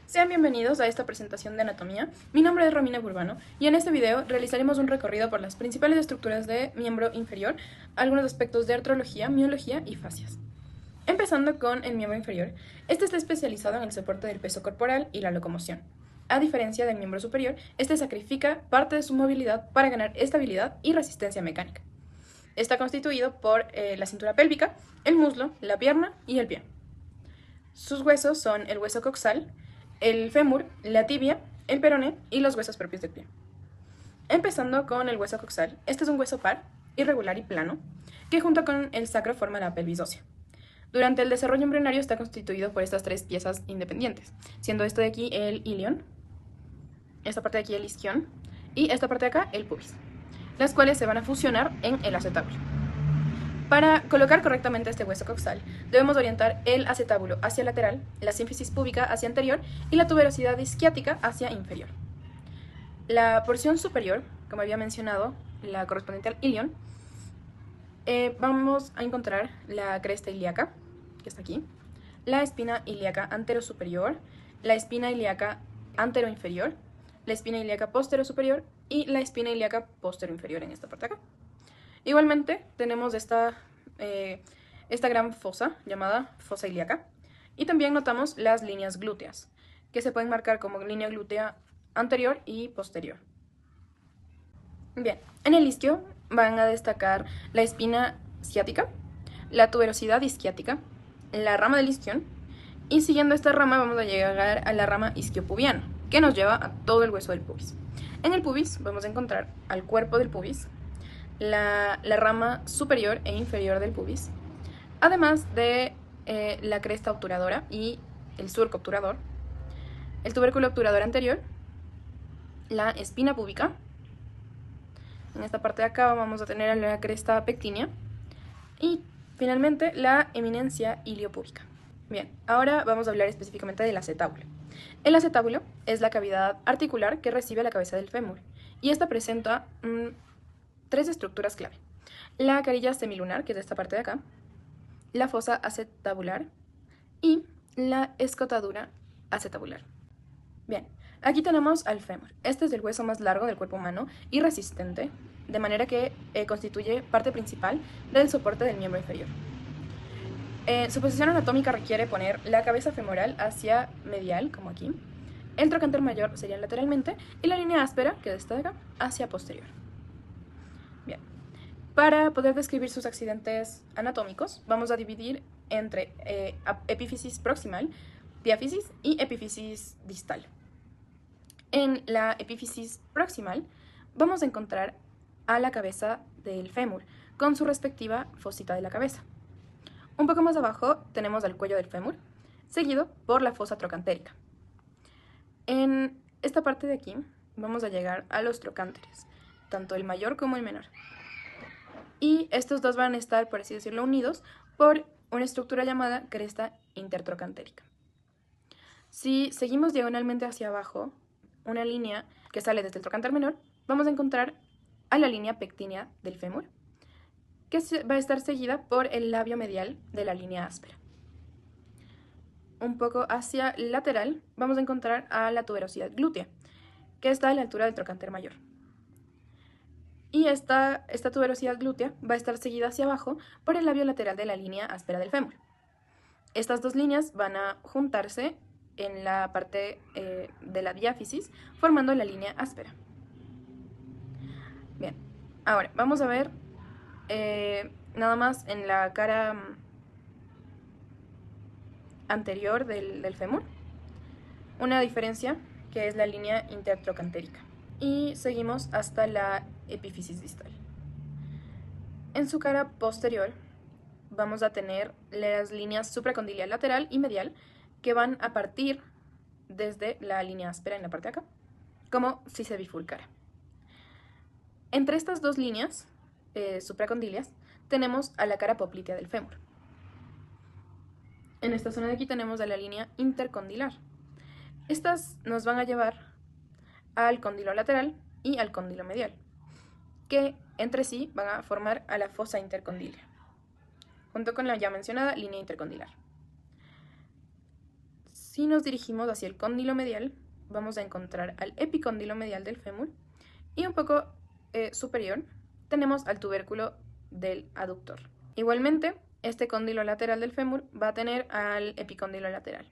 Sean bienvenidos a esta presentación de anatomía. Mi nombre es Romina Burbano y en este video realizaremos un recorrido por las principales estructuras de miembro inferior, algunos aspectos de artrología, miología y fascias. Empezando con el miembro inferior, este está especializado en el soporte del peso corporal y la locomoción. A diferencia del miembro superior, este sacrifica parte de su movilidad para ganar estabilidad y resistencia mecánica. Está constituido por la cintura pélvica, el muslo, la pierna y el pie. Sus huesos son el hueso coxal, el fémur, la tibia, el peroné y los huesos propios del pie. Empezando con el hueso coxal, este es un hueso par, irregular y plano, que junto con el sacro forma la pelvis ósea. Durante el desarrollo embrionario está constituido por estas tres piezas independientes, siendo esto de aquí el ilion, esta parte de aquí el isquion y esta parte de acá el pubis, las cuales se van a fusionar en el acetábulo. Para colocar correctamente este hueso coxal, debemos orientar el acetábulo hacia lateral, la sínfisis púbica hacia anterior y la tuberosidad isquiática hacia inferior. La porción superior, como había mencionado, la correspondiente al ilion, vamos a encontrar la cresta ilíaca, que está aquí, la espina ilíaca anterosuperior, la espina ilíaca anteroinferior, la espina ilíaca posterosuperior y la espina ilíaca posteroinferior en esta parte de acá. Igualmente tenemos esta gran fosa llamada fosa ilíaca y también notamos las líneas glúteas, que se pueden marcar como línea glútea anterior y posterior. Bien, en el isquio van a destacar la espina ciática, la tuberosidad isquiática, la rama del isquion y siguiendo esta rama vamos a llegar a la rama isquiopubiana, que nos lleva a todo el hueso del pubis. En el pubis vamos a encontrar al cuerpo del pubis, la rama superior e inferior del pubis, además de la cresta obturadora y el surco obturador, el tubérculo obturador anterior, la espina púbica. En esta parte de acá vamos a tener la cresta pectínea y finalmente la eminencia iliopúbica. Bien, ahora vamos a hablar específicamente del acetábulo. El acetábulo es la cavidad articular que recibe la cabeza del fémur y esta presenta tres estructuras clave: la carilla semilunar, que es de esta parte de acá, la fosa acetabular y la escotadura acetabular. Bien, aquí tenemos al fémur. Este es el hueso más largo del cuerpo humano y resistente, de manera que constituye parte principal del soporte del miembro inferior. Su posición anatómica requiere poner la cabeza femoral hacia medial, como aquí, el trocánter mayor sería lateralmente y la línea áspera, que es esta de acá, hacia posterior. Bien, para poder describir sus accidentes anatómicos, vamos a dividir entre epífisis proximal, diáfisis y epífisis distal. En la epífisis proximal vamos a encontrar a la cabeza del fémur con su respectiva fosita de la cabeza. Un poco más abajo tenemos al cuello del fémur, seguido por la fosa trocantérica. En esta parte de aquí vamos a llegar a los trocánteres, tanto el mayor como el menor. Y estos dos van a estar, por así decirlo, unidos por una estructura llamada cresta intertrocantérica. Si seguimos diagonalmente hacia abajo, una línea que sale desde el trocánter menor, vamos a encontrar a la línea pectínea del fémur, que va a estar seguida por el labio medial de la línea áspera. Un poco hacia lateral vamos a encontrar a la tuberosidad glútea, que está a la altura del trocánter mayor. Y esta tuberosidad glútea va a estar seguida hacia abajo por el labio lateral de la línea áspera del fémur. Estas dos líneas van a juntarse en la parte de la diáfisis, formando la línea áspera. Bien, ahora vamos a ver nada más en la cara anterior del fémur una diferencia, que es la línea intertrocantérica. Y seguimos hasta la epífisis distal. En su cara posterior vamos a tener las líneas supracondiliar lateral y medial, que van a partir desde la línea áspera en la parte de acá, como si se bifurcara. Entre estas dos líneas supracondilias tenemos a la cara poplitea del fémur. En esta zona de aquí tenemos a la línea intercondilar. Estas nos van a llevar al cóndilo lateral y al cóndilo medial, que entre sí van a formar a la fosa intercondilia, junto con la ya mencionada línea intercondilar. Si nos dirigimos hacia el cóndilo medial, vamos a encontrar al epicóndilo medial del fémur y un poco superior tenemos al tubérculo del aductor. Igualmente, este cóndilo lateral del fémur va a tener al epicóndilo lateral.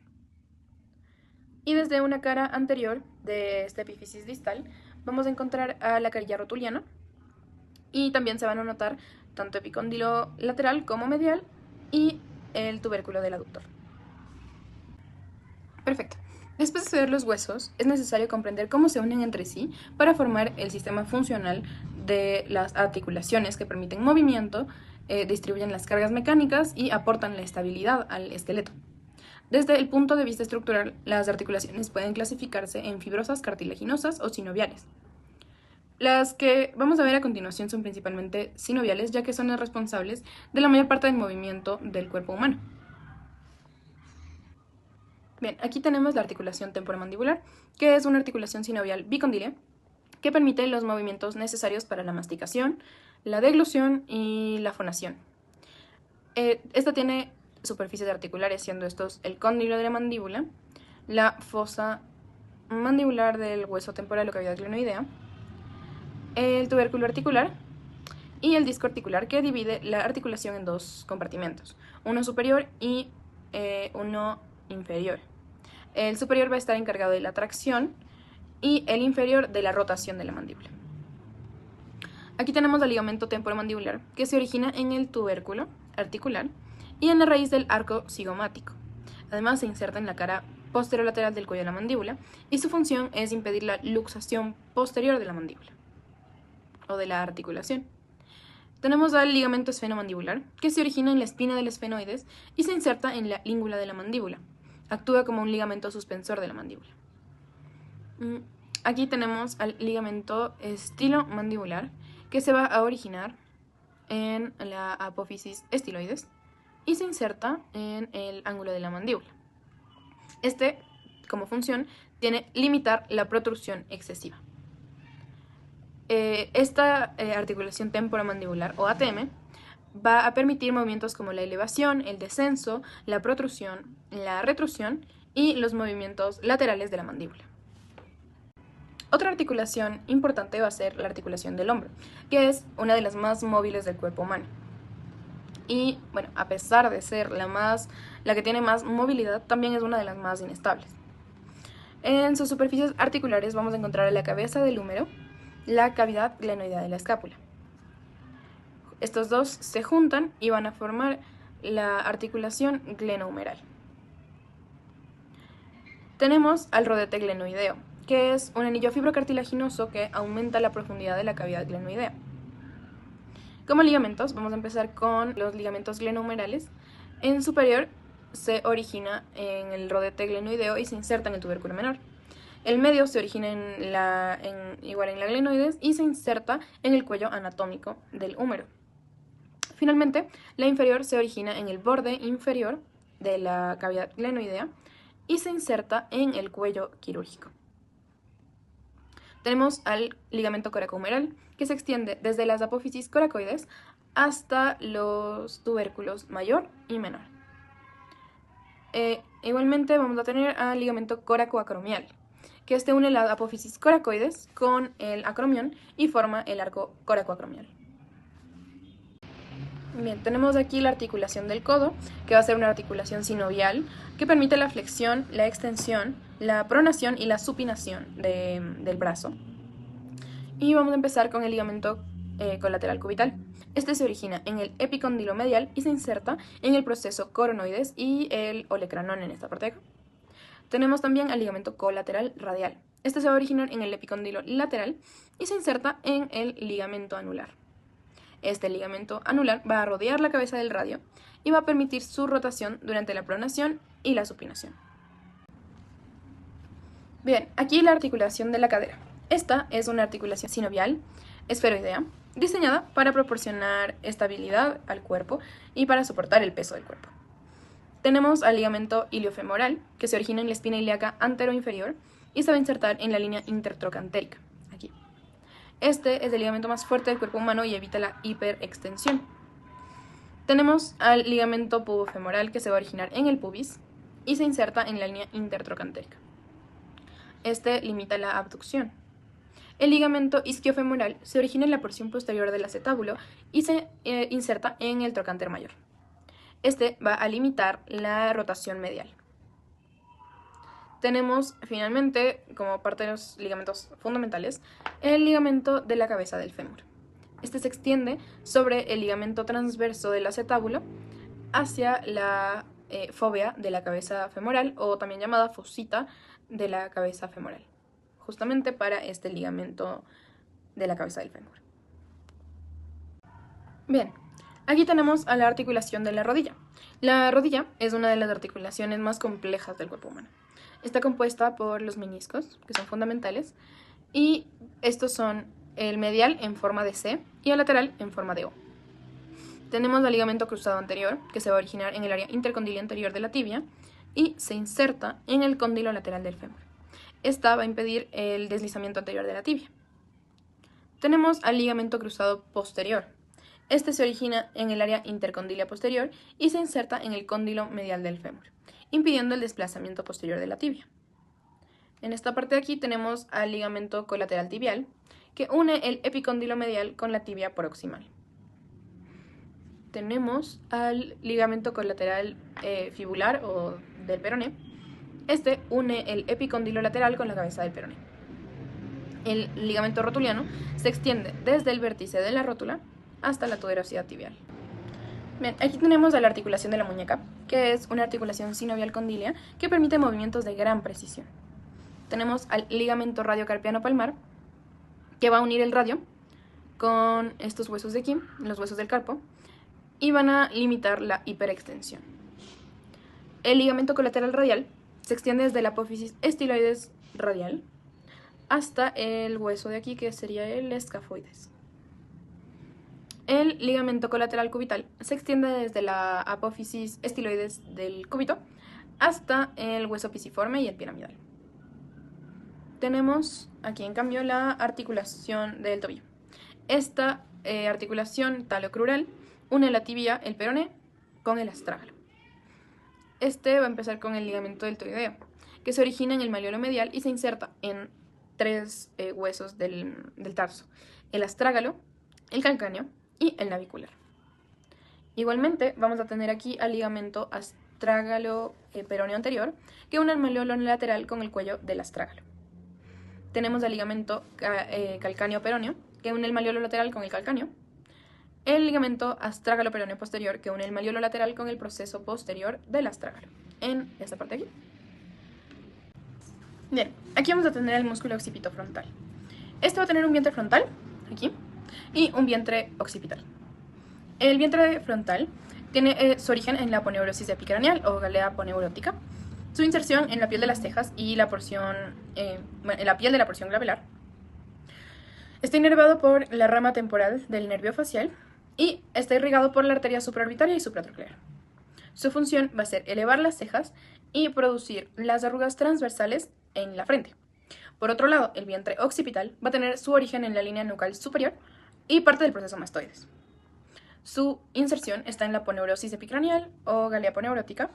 Y desde una cara anterior de esta epífisis distal vamos a encontrar a la carilla rotuliana y también se van a notar tanto epicóndilo lateral como medial y el tubérculo del aductor. Perfecto. Después de estudiar los huesos, es necesario comprender cómo se unen entre sí para formar el sistema funcional de las articulaciones que permiten movimiento, distribuyen las cargas mecánicas y aportan la estabilidad al esqueleto. Desde el punto de vista estructural, las articulaciones pueden clasificarse en fibrosas, cartilaginosas o sinoviales. Las que vamos a ver a continuación son principalmente sinoviales, ya que son las responsables de la mayor parte del movimiento del cuerpo humano. Bien, aquí tenemos la articulación temporomandibular, que es una articulación sinovial bicondílea que permite los movimientos necesarios para la masticación, la deglución y la fonación. Esta tiene superficies articulares, siendo estos el cóndilo de la mandíbula, la fosa mandibular del hueso temporal o cavidad glenoidea, el tubérculo articular y el disco articular, que divide la articulación en dos compartimentos, uno superior y uno inferior. El superior va a estar encargado de la tracción y el inferior de la rotación de la mandíbula. Aquí tenemos el ligamento temporomandibular, que se origina en el tubérculo articular y en la raíz del arco cigomático. Además, se inserta en la cara posterolateral del cuello de la mandíbula y su función es impedir la luxación posterior de la mandíbula o de la articulación. Tenemos al ligamento esfenomandibular, que se origina en la espina del esfenoides y se inserta en la língula de la mandíbula. Actúa como un ligamento suspensor de la mandíbula. Aquí tenemos al ligamento estilomandibular, que se va a originar en la apófisis estiloides y se inserta en el ángulo de la mandíbula. Este, como función, tiene limitar la protrusión excesiva. Esta articulación temporomandibular o ATM va a permitir movimientos como la elevación, el descenso, la protrusión, la retrusión y los movimientos laterales de la mandíbula. Otra articulación importante va a ser la articulación del hombro, que es una de las más móviles del cuerpo humano. Y bueno, a pesar de ser la que tiene más movilidad, también es una de las más inestables. En sus superficies articulares vamos a encontrar la cabeza del húmero, la cavidad glenoidea de la escápula. Estos dos se juntan y van a formar la articulación glenohumeral. Tenemos al rodete glenoideo, que es un anillo fibrocartilaginoso que aumenta la profundidad de la cavidad glenoidea. Como ligamentos, vamos a empezar con los ligamentos glenohumerales. En superior se origina en el rodete glenoideo y se inserta en el tubérculo menor. El medio se origina igual en la glenoides y se inserta en el cuello anatómico del húmero. Finalmente, la inferior se origina en el borde inferior de la cavidad glenoidea y se inserta en el cuello quirúrgico. Tenemos al ligamento coracohumeral, que se extiende desde las apófisis coracoides hasta los tubérculos mayor y menor. Igualmente vamos a tener al ligamento coracoacromial, que este une las apófisis coracoides con el acromión y forma el arco coracoacromial. Bien, tenemos aquí la articulación del codo, que va a ser una articulación sinovial que permite la flexión, la extensión, la pronación y la supinación del brazo. Y vamos a empezar con el ligamento colateral cubital. Este se origina en el epicóndilo medial y se inserta en el proceso coronoides y el olecranón en esta parte de acá. Tenemos también al ligamento colateral radial. Este se va a originar en el epicóndilo lateral y se inserta en el ligamento anular. Este ligamento anular va a rodear la cabeza del radio y va a permitir su rotación durante la pronación y la supinación. Bien, aquí la articulación de la cadera. Esta es una articulación sinovial esferoidea diseñada para proporcionar estabilidad al cuerpo y para soportar el peso del cuerpo. Tenemos al ligamento iliofemoral, que se origina en la espina ilíaca anteroinferior y se va a insertar en la línea intertrocantérica, aquí. Este es el ligamento más fuerte del cuerpo humano y evita la hiperextensión. Tenemos al ligamento pubofemoral, que se va a originar en el pubis y se inserta en la línea intertrocantérica. Este limita la abducción. El ligamento isquiofemoral se origina en la porción posterior del acetábulo y se inserta en el trocánter mayor. Este va a limitar la rotación medial. Tenemos finalmente, como parte de los ligamentos fundamentales, el ligamento de la cabeza del fémur. Este se extiende sobre el ligamento transverso del acetábulo hacia la fóvea de la cabeza femoral, o también llamada fosita de la cabeza femoral, justamente para este ligamento de la cabeza del fémur. Bien, aquí tenemos a la articulación de la rodilla. La rodilla es una de las articulaciones más complejas del cuerpo humano. Está compuesta por los meniscos, que son fundamentales, y estos son el medial en forma de C y el lateral en forma de O. Tenemos el ligamento cruzado anterior, que se va a originar en el área intercondilo anterior de la tibia y se inserta en el cóndilo lateral del fémur. Esta va a impedir el deslizamiento anterior de la tibia. Tenemos al ligamento cruzado posterior. Este se origina en el área intercondilia posterior y se inserta en el cóndilo medial del fémur, impidiendo el desplazamiento posterior de la tibia. En esta parte de aquí tenemos al ligamento colateral tibial, que une el epicóndilo medial con la tibia proximal. Tenemos al ligamento colateral fibular o del peroné. Este une el epicóndilo lateral con la cabeza del peroné. El ligamento rotuliano se extiende desde el vértice de la rótula hasta la tuberosidad tibial. Bien, aquí tenemos a la articulación de la muñeca, que es una articulación sinovial condilia que permite movimientos de gran precisión. Tenemos al ligamento radiocarpiano palmar, que va a unir el radio con estos huesos de aquí, los huesos del carpo, y van a limitar la hiperextensión. El ligamento colateral radial se extiende desde la apófisis estiloides radial hasta el hueso de aquí, que sería el escafoides. El ligamento colateral cubital se extiende desde la apófisis estiloides del cúbito hasta el hueso pisiforme y el piramidal. Tenemos aquí en cambio la articulación del tobillo. Esta articulación talocrural une la tibia, el peroné, con el astrágalo. Este va a empezar con el ligamento deltoideo, que se origina en el malleolo medial y se inserta en tres huesos del tarso: el astrágalo, el calcáneo y el navicular. Igualmente vamos a tener aquí al ligamento astrágalo peroneo anterior, que une el malleolo lateral con el cuello del astrágalo. Tenemos el ligamento calcáneo peroneo, que une el malleolo lateral con el calcáneo. El ligamento astrágalo peroneo posterior, que une el malleolo lateral con el proceso posterior del astrágalo, en esta parte de aquí. Bien, aquí vamos a tener el músculo occipito frontal. Este va a tener un vientre frontal, aquí, y un vientre occipital. El vientre frontal tiene su origen en la aponeurosis epicraneal o galea aponeurótica, su inserción en la piel de las cejas y la porción, en la piel de la porción glabelar. Está inervado por la rama temporal del nervio facial y está irrigado por la arteria supraorbitaria y supratronclear. Su función va a ser elevar las cejas y producir las arrugas transversales en la frente. Por otro lado, el vientre occipital va a tener su origen en la línea nucal superior y parte del proceso mastoides. Su inserción está en la aponeurosis epicraneal o galea aponeurótica,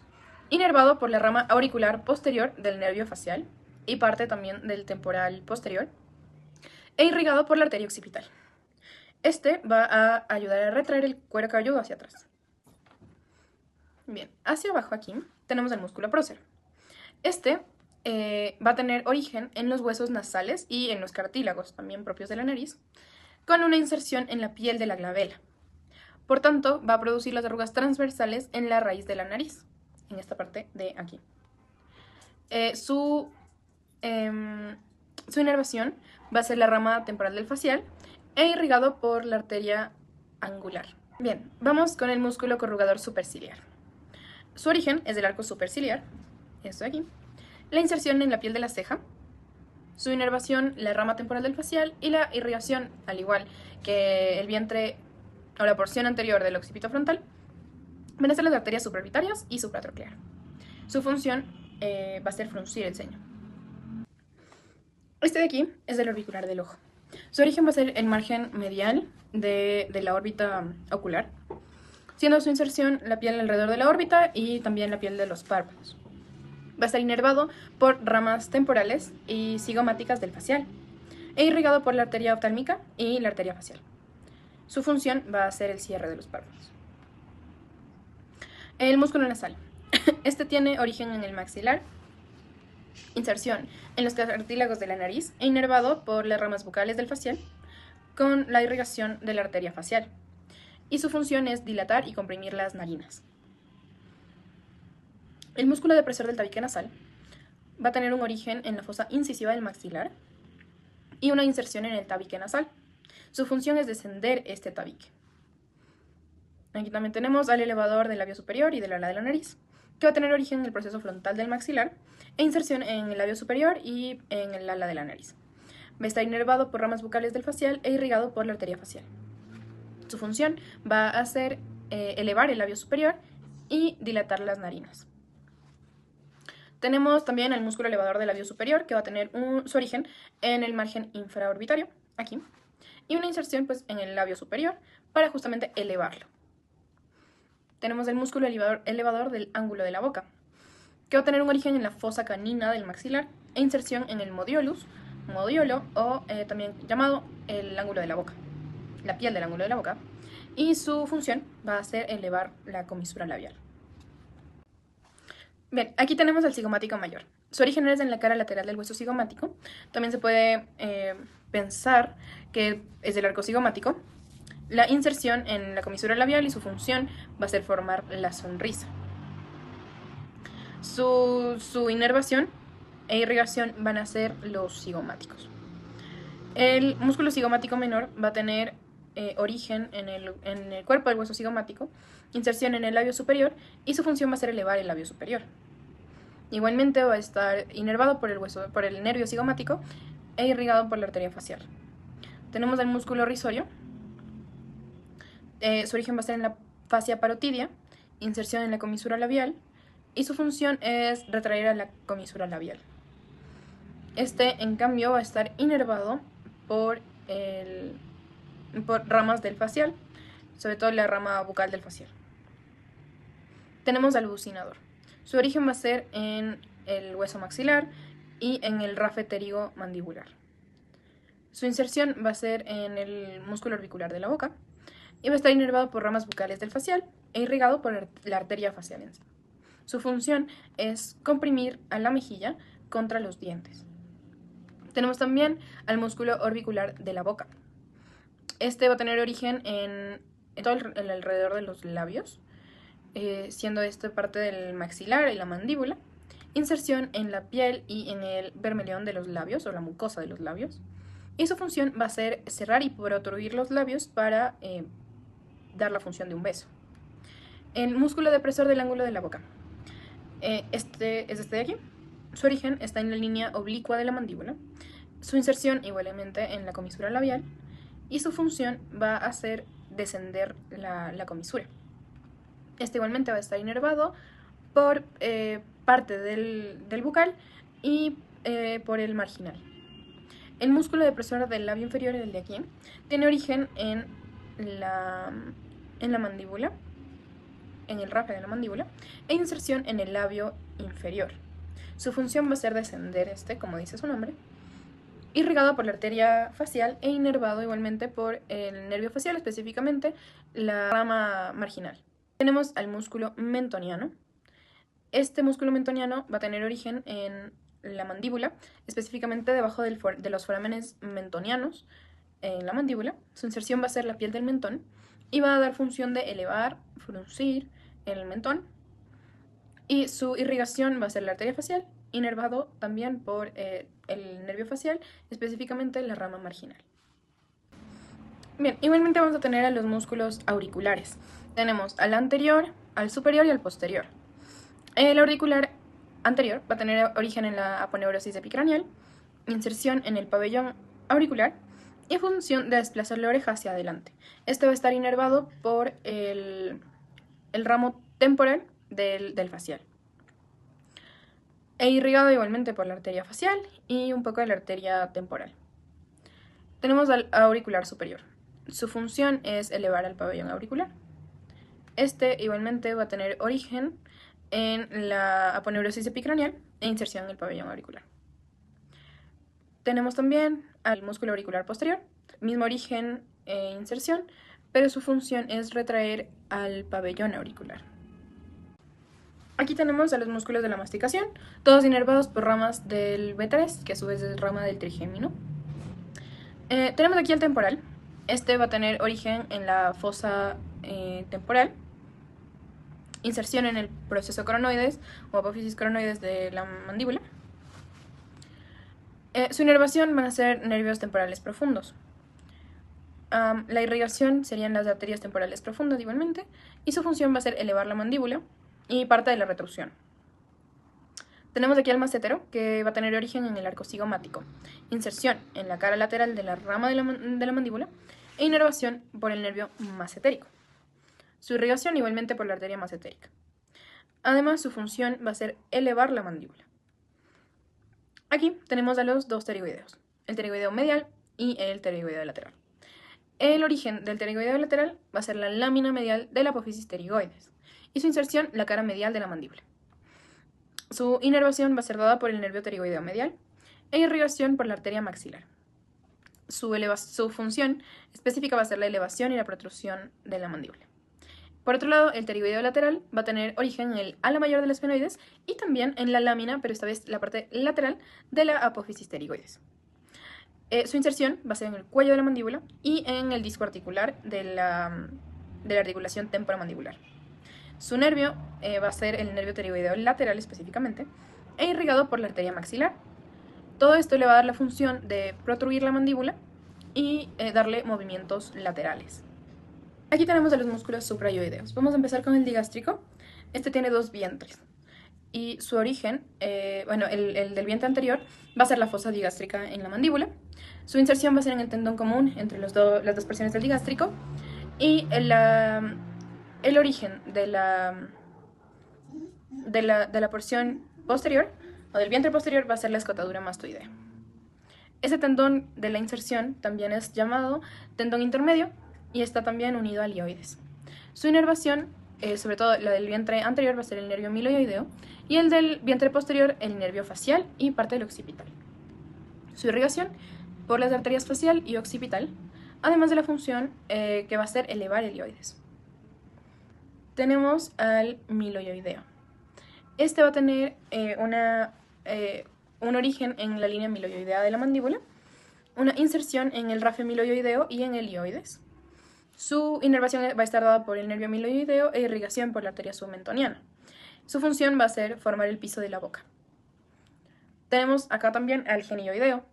inervado por la rama auricular posterior del nervio facial y parte también del temporal posterior, e irrigado por la arteria occipital. Este va a ayudar a retraer el cuero cabelludo hacia atrás. Bien, hacia abajo aquí tenemos el músculo prócero. Este va a tener origen en los huesos nasales y en los cartílagos, también propios de la nariz, con una inserción en la piel de la glabela. Por tanto, va a producir las arrugas transversales en la raíz de la nariz, en esta parte de aquí. Su inervación va a ser la rama temporal del facial e irrigado por la arteria angular. Bien, vamos con el músculo corrugador superciliar. Su origen es del arco superciliar, esto de aquí, la inserción en la piel de la ceja, su inervación la rama temporal del facial y la irrigación, al igual que el vientre o la porción anterior del occipito frontal, van a ser las arterias supraorbitarias y supratronclear. Su función va a ser fruncir el ceño. Este de aquí es el orbicular del ojo. Su origen va a ser el margen medial de la órbita ocular, siendo su inserción la piel alrededor de la órbita y también la piel de los párpados. Va a estar inervado por ramas temporales y cigomáticas del facial e irrigado por la arteria oftálmica y la arteria facial. Su función va a ser el cierre de los párpados. El músculo nasal. Este tiene origen en el maxilar, inserción en los cartílagos de la nariz e inervado por las ramas bucales del facial con la irrigación de la arteria facial. Y su función es dilatar y comprimir las narinas. El músculo depresor del tabique nasal va a tener un origen en la fosa incisiva del maxilar y una inserción en el tabique nasal. Su función es descender este tabique. Aquí también tenemos al elevador del labio superior y del ala de la nariz, que va a tener origen en el proceso frontal del maxilar e inserción en el labio superior y en el ala de la nariz. Va a estar inervado por ramas bucales del facial e irrigado por la arteria facial. Su función va a ser elevar el labio superior y dilatar las narinas. Tenemos también el músculo elevador del labio superior, que va a tener su origen en el margen infraorbitario, aquí, y una inserción pues, en el labio superior para justamente elevarlo. Tenemos el músculo elevador del ángulo de la boca, que va a tener un origen en la fosa canina del maxilar e inserción en el modiolo o también llamado el ángulo de la boca, la piel del ángulo de la boca, y su función va a ser elevar la comisura labial. Bien, aquí tenemos el cigomático mayor. Su origen es en la cara lateral del hueso cigomático. También se puede pensar que es del arco cigomático. La inserción en la comisura labial y su función va a ser formar la sonrisa. Su inervación e irrigación van a ser los cigomáticos. El músculo cigomático menor va a tener origen en el cuerpo del hueso cigomático, inserción en el labio superior y su función va a ser elevar el labio superior. Igualmente va a estar inervado por el nervio cigomático e irrigado por la arteria facial. Tenemos el músculo risorio. Su origen va a ser en la fascia parotidia, inserción en la comisura labial y su función es retraer a la comisura labial. Este, en cambio, va a estar inervado por ramas del facial, sobre todo la rama bucal del facial. Tenemos al bucinador. Su origen va a ser en el hueso maxilar y en el rafe pterigo-mandibular. Su inserción va a ser en el músculo orbicular de la boca y va a estar inervado por ramas bucales del facial e irrigado por la arteria facial en sí. Su función es comprimir a la mejilla contra los dientes. Tenemos también al músculo orbicular de la boca. Este va a tener origen en todo el alrededor de los labios, siendo esto parte del maxilar y la mandíbula, inserción en la piel y en el bermeleón de los labios o la mucosa de los labios, y su función va a ser cerrar y protruir los labios para dar la función de un beso. El músculo depresor del ángulo de la boca. Este es este de aquí. Su origen está en la línea oblicua de la mandíbula, su inserción igualmente en la comisura labial y su función va a ser descender la comisura. Este igualmente va a estar inervado por parte del bucal y por el marginal. El músculo depresor del labio inferior, el de aquí, tiene origen en la mandíbula, en el rafe de la mandíbula, e inserción en el labio inferior. Su función va a ser descender como dice su nombre, irrigado por la arteria facial e inervado igualmente por el nervio facial, específicamente la rama marginal. Tenemos al músculo mentoniano. Este músculo mentoniano va a tener origen en la mandíbula, específicamente debajo de los forámenes mentonianos en la mandíbula. Su inserción va a ser la piel del mentón y va a dar función de elevar, fruncir el mentón. Y su irrigación va a ser la arteria facial, inervado también por el nervio facial, específicamente la rama marginal. Bien, igualmente vamos a tener a los músculos auriculares. Tenemos al anterior, al superior y al posterior. El auricular anterior va a tener origen en la aponeurosis epicranial, inserción en el pabellón auricular y función de desplazar la oreja hacia adelante. Este va a estar inervado por el ramo temporal del facial e irrigado igualmente por la arteria facial y un poco de la arteria temporal. Tenemos al auricular superior. Su función es elevar al pabellón auricular. Este igualmente va a tener origen en la aponeurosis epicraneal e inserción en el pabellón auricular. Tenemos también al músculo auricular posterior, mismo origen e inserción, pero su función es retraer al pabellón auricular. Aquí tenemos a los músculos de la masticación, todos inervados por ramas del B3, que a su vez es rama del trigémino. Tenemos aquí el temporal. Este va a tener origen en la fosa temporal, inserción en el proceso coronoides o apófisis coronoides de la mandíbula. Su inervación van a ser nervios temporales profundos. La irrigación serían las arterias temporales profundas igualmente, y su función va a ser elevar la mandíbula y parte de la retrusión. Tenemos aquí al mastétero, que va a tener origen en el arco cigomático, inserción en la cara lateral de la rama de la mandíbula e inervación por el nervio massetérico. Su irrigación igualmente por la arteria massetérica. Además, su función va a ser elevar la mandíbula. Aquí tenemos a los dos pterigoideos, el pterigoideo medial y el pterigoideo lateral. El origen del pterigoideo lateral va a ser la lámina medial de la apófisis pterigoides y su inserción la cara medial de la mandíbula. Su inervación va a ser dada por el nervio pterigoideo medial e irrigación por la arteria maxilar. Su función específica va a ser la elevación y la protrusión de la mandíbula. Por otro lado, el pterigoideo lateral va a tener origen en el ala mayor del esfenoides y también en la lámina, pero esta vez la parte lateral de la apófisis pterigoides. Su inserción va a ser en el cuello de la mandíbula y en el disco articular de la articulación temporomandibular. Su nervio va a ser el nervio pterigoideo lateral específicamente e irrigado por la arteria maxilar. Todo esto le va a dar la función de protruir la mandíbula y darle movimientos laterales. Aquí tenemos a los músculos suprayoideos. Vamos a empezar con el digástrico. Este tiene dos vientres y su origen, el del vientre anterior va a ser la fosa digástrica en la mandíbula. Su inserción va a ser en el tendón común entre las dos porciones del digástrico y el origen de la porción posterior o del vientre posterior va a ser la escotadura mastoidea. Ese tendón de la inserción también es llamado tendón intermedio y está también unido al ioides. Su inervación, sobre todo la del vientre anterior, va a ser el nervio miloioideo y el del vientre posterior el nervio facial y parte del occipital. Su irrigación por las arterias facial y occipital, además de la función que va a ser elevar el ioides. Tenemos al miloioideo. Este va a tener un origen en la línea miloioidea de la mandíbula, una inserción en el rafe miloioideo y en el ioides. Su inervación va a estar dada por el nervio miloioideo e irrigación por la arteria submentoniana. Su función va a ser formar el piso de la boca. Tenemos acá también al genioideo,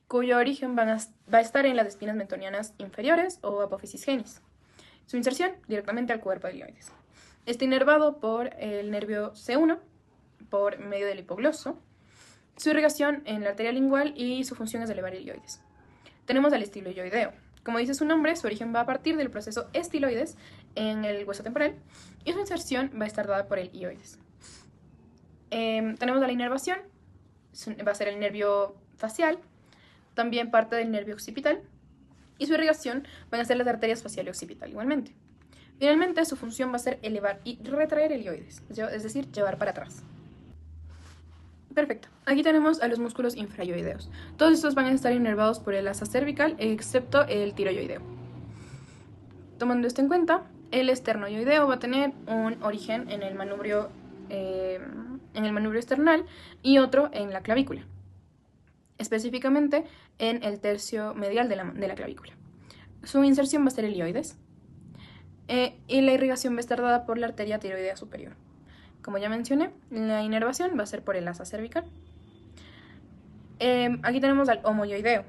cuyo origen va a estar en las espinas mentonianas inferiores o apófisis genis. Su inserción directamente al cuerpo del ioides. Está inervado por el nervio C1 por medio del hipogloso. Su irrigación en la arteria lingual y su función es elevar el ioides. Tenemos al estiloioideo. Como dice su nombre, su origen va a partir del proceso estiloides en el hueso temporal y su inserción va a estar dada por el ioides. Tenemos a la inervación, va a ser el nervio facial, también parte del nervio occipital, y su irrigación van a ser las arterias facial y occipital igualmente. Finalmente, su función va a ser elevar y retraer el ioides, es decir, llevar para atrás. Perfecto. Aquí tenemos a los músculos infrayoideos. Todos estos van a estar inervados por el asa cervical, excepto el tiroyoideo. Tomando esto en cuenta, el esternoyoideo va a tener un origen en el manubrio esternal y otro en la clavícula, específicamente en el tercio medial de la clavícula. Su inserción va a ser el ioides y la irrigación va a estar dada por la arteria tiroidea superior. Como ya mencioné, la inervación va a ser por el asa cervical. Aquí tenemos al homoyoideo.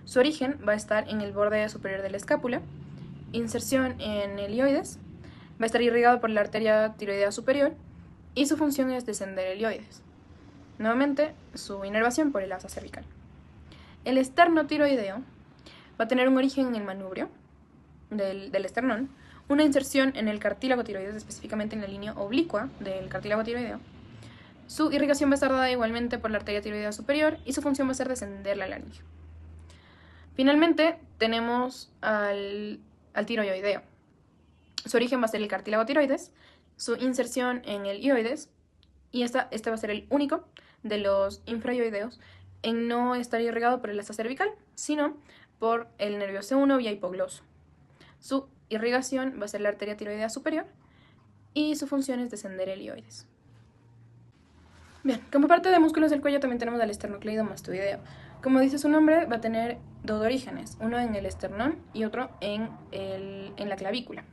Su origen va a estar en el borde superior de la escápula, inserción en el ioides, va a estar irrigado por la arteria tiroidea superior y su función es descender el ioides. Nuevamente, su inervación por el asa cervical. El esternotiroideo va a tener un origen en el manubrio del esternón, una inserción en el cartílago tiroides, específicamente en la línea oblicua del cartílago tiroideo. Su irrigación va a estar dada igualmente por la arteria tiroidea superior y su función va a ser descender la laringe. Finalmente, tenemos al tiroyoideo. Su origen va a ser el cartílago tiroides, su inserción en el ioides y este va a ser el único de los infrayoideos en no estar irrigado por el asa cervical, sino por el nervio C1 vía hipogloso. Su irrigación va a ser la arteria tiroidea superior y su función es descender el ioides. Bien, como parte de músculos del cuello también tenemos al esternocleidomastoideo. Como dice su nombre, va a tener dos orígenes, uno en el esternón y otro en la clavícula.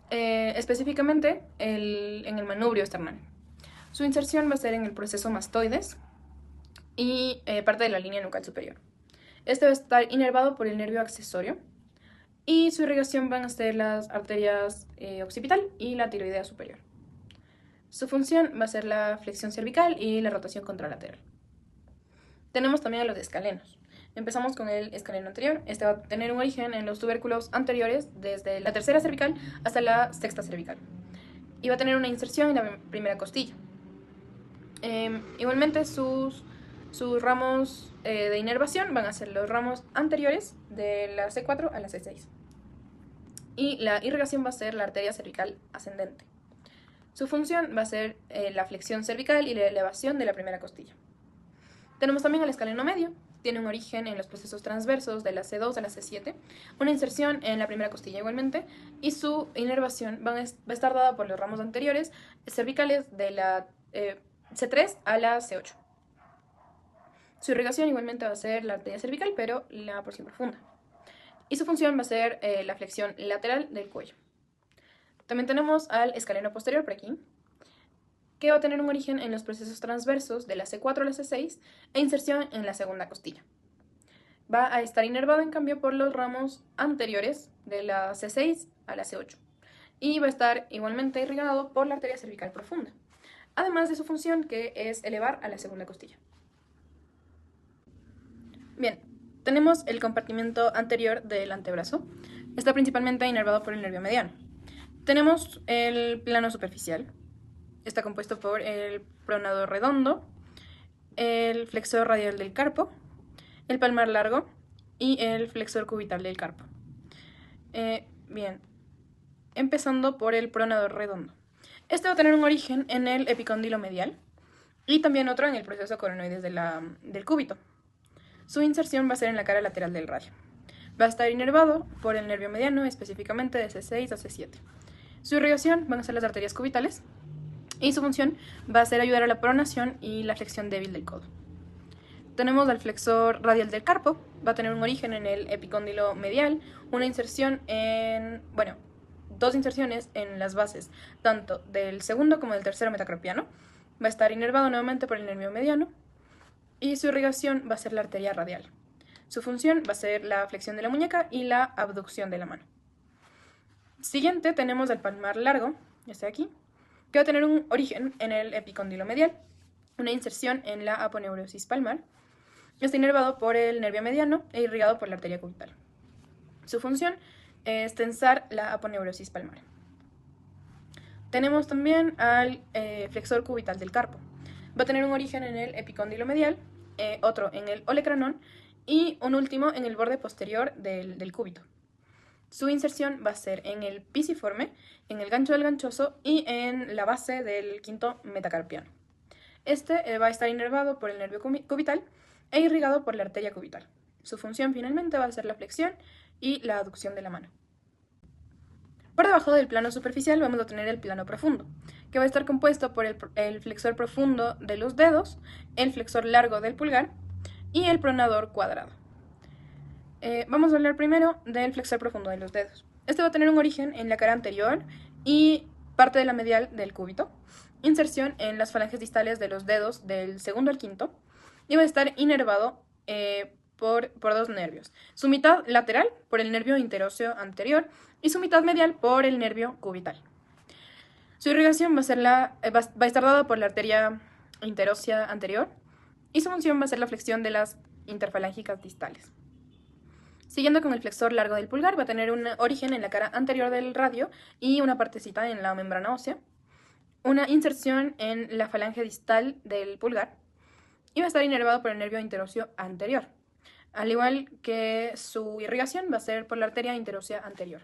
Específicamente en el manubrio esternal. Su inserción va a ser en el proceso mastoides y parte de la línea nucal superior. Este va a estar inervado por el nervio accesorio y su irrigación van a ser las arterias occipital y la tiroidea superior. Su función va a ser la flexión cervical y la rotación contralateral. Tenemos también a los escalenos. Empezamos con el escaleno anterior. Este va a tener un origen en los tubérculos anteriores desde la tercera cervical hasta la sexta cervical. Y va a tener una inserción en la primera costilla. Igualmente sus ramos de inervación van a ser los ramos anteriores de la C4 a la C6. Y la irrigación va a ser la arteria cervical ascendente. Su función va a ser la flexión cervical y la elevación de la primera costilla. Tenemos también el escaleno medio. Tiene un origen en los procesos transversos de la C2 a la C7, una inserción en la primera costilla igualmente, y su inervación va a estar dada por los ramos anteriores cervicales de la C3 a la C8. Su irrigación igualmente va a ser la arteria cervical, pero la porción profunda. Y su función va a ser la flexión lateral del cuello. También tenemos al escaleno posterior por aquí, que va a tener un origen en los procesos transversos de la C4 a la C6 e inserción en la segunda costilla. Va a estar inervado en cambio por los ramos anteriores de la C6 a la C8 y va a estar igualmente irrigado por la arteria cervical profunda, además de su función que es elevar a la segunda costilla. Bien, tenemos el compartimento anterior del antebrazo. Está principalmente inervado por el nervio mediano. Tenemos el plano superficial. Está compuesto por el pronador redondo, el flexor radial del carpo, el palmar largo y el flexor cubital del carpo. Bien, empezando por el pronador redondo. Este va a tener un origen en el epicóndilo medial y también otro en el proceso coronoides del cúbito. Su inserción va a ser en la cara lateral del radio. Va a estar inervado por el nervio mediano, específicamente de C6 a C7. Su irrigación van a ser las arterias cubitales y su función va a ser ayudar a la pronación y la flexión débil del codo. Tenemos al flexor radial del carpo, va a tener un origen en el epicóndilo medial, una inserción dos inserciones en las bases, tanto del segundo como del tercero metacarpiano. Va a estar inervado nuevamente por el nervio mediano y su irrigación va a ser la arteria radial. Su función va a ser la flexión de la muñeca y la abducción de la mano. Siguiente tenemos el palmar largo, este de aquí, que va a tener un origen en el epicóndilo medial, una inserción en la aponeurosis palmar. Está inervado por el nervio mediano e irrigado por la arteria cubital. Su función es tensar la aponeurosis palmar. Tenemos también al flexor cubital del carpo. Va a tener un origen en el epicóndilo medial, otro en el olecranón y un último en el borde posterior del cúbito. Su inserción va a ser en el pisiforme, en el gancho del ganchoso y en la base del quinto metacarpiano. Este va a estar inervado por el nervio cubital e irrigado por la arteria cubital. Su función finalmente va a ser la flexión y la aducción de la mano. Por debajo del plano superficial vamos a tener el plano profundo, que va a estar compuesto por el flexor profundo de los dedos, el flexor largo del pulgar y el pronador cuadrado. Vamos a hablar primero del flexor profundo de los dedos. Este va a tener un origen en la cara anterior y parte de la medial del cúbito, inserción en las falanges distales de los dedos del segundo al quinto, y va a estar inervado por dos nervios. Su mitad lateral por el nervio interóseo anterior y su mitad medial por el nervio cubital. Su irrigación va a estar dada por la arteria interósea anterior y su función va a ser la flexión de las interfalángicas distales. Siguiendo con el flexor largo del pulgar, va a tener un origen en la cara anterior del radio y una partecita en la membrana ósea, una inserción en la falange distal del pulgar y va a estar inervado por el nervio interóseo anterior, al igual que su irrigación va a ser por la arteria interósea anterior.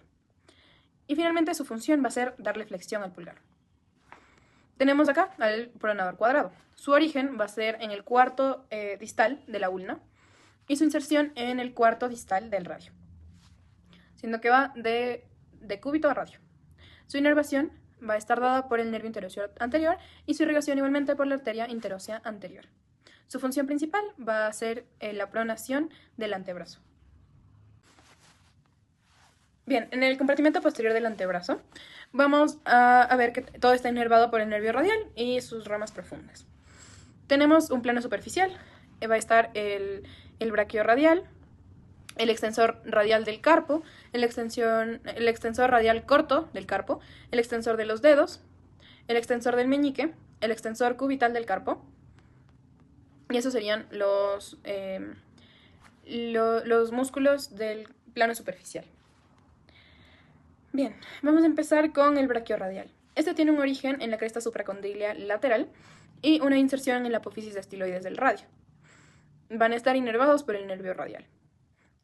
Y finalmente su función va a ser darle flexión al pulgar. Tenemos acá al pronador cuadrado. Su origen va a ser en el cuarto distal de la ulna y su inserción en el cuarto distal del radio, siendo que va de cúbito a radio. Su inervación va a estar dada por el nervio interóseo anterior y su irrigación igualmente por la arteria interósea anterior. Su función principal va a ser la pronación del antebrazo. Bien, en el compartimento posterior del antebrazo vamos a ver que todo está inervado por el nervio radial y sus ramas profundas. Tenemos un plano superficial, va a estar el braquio radial, el extensor radial del carpo, el extensor radial corto del carpo, el extensor de los dedos, el extensor del meñique, el extensor cubital del carpo, y esos serían los músculos del plano superficial. Bien, vamos a empezar con el braquio radial. Este tiene un origen en la cresta supracondiliar lateral y una inserción en la apófisis de estiloides del radio. Van a estar inervados por el nervio radial.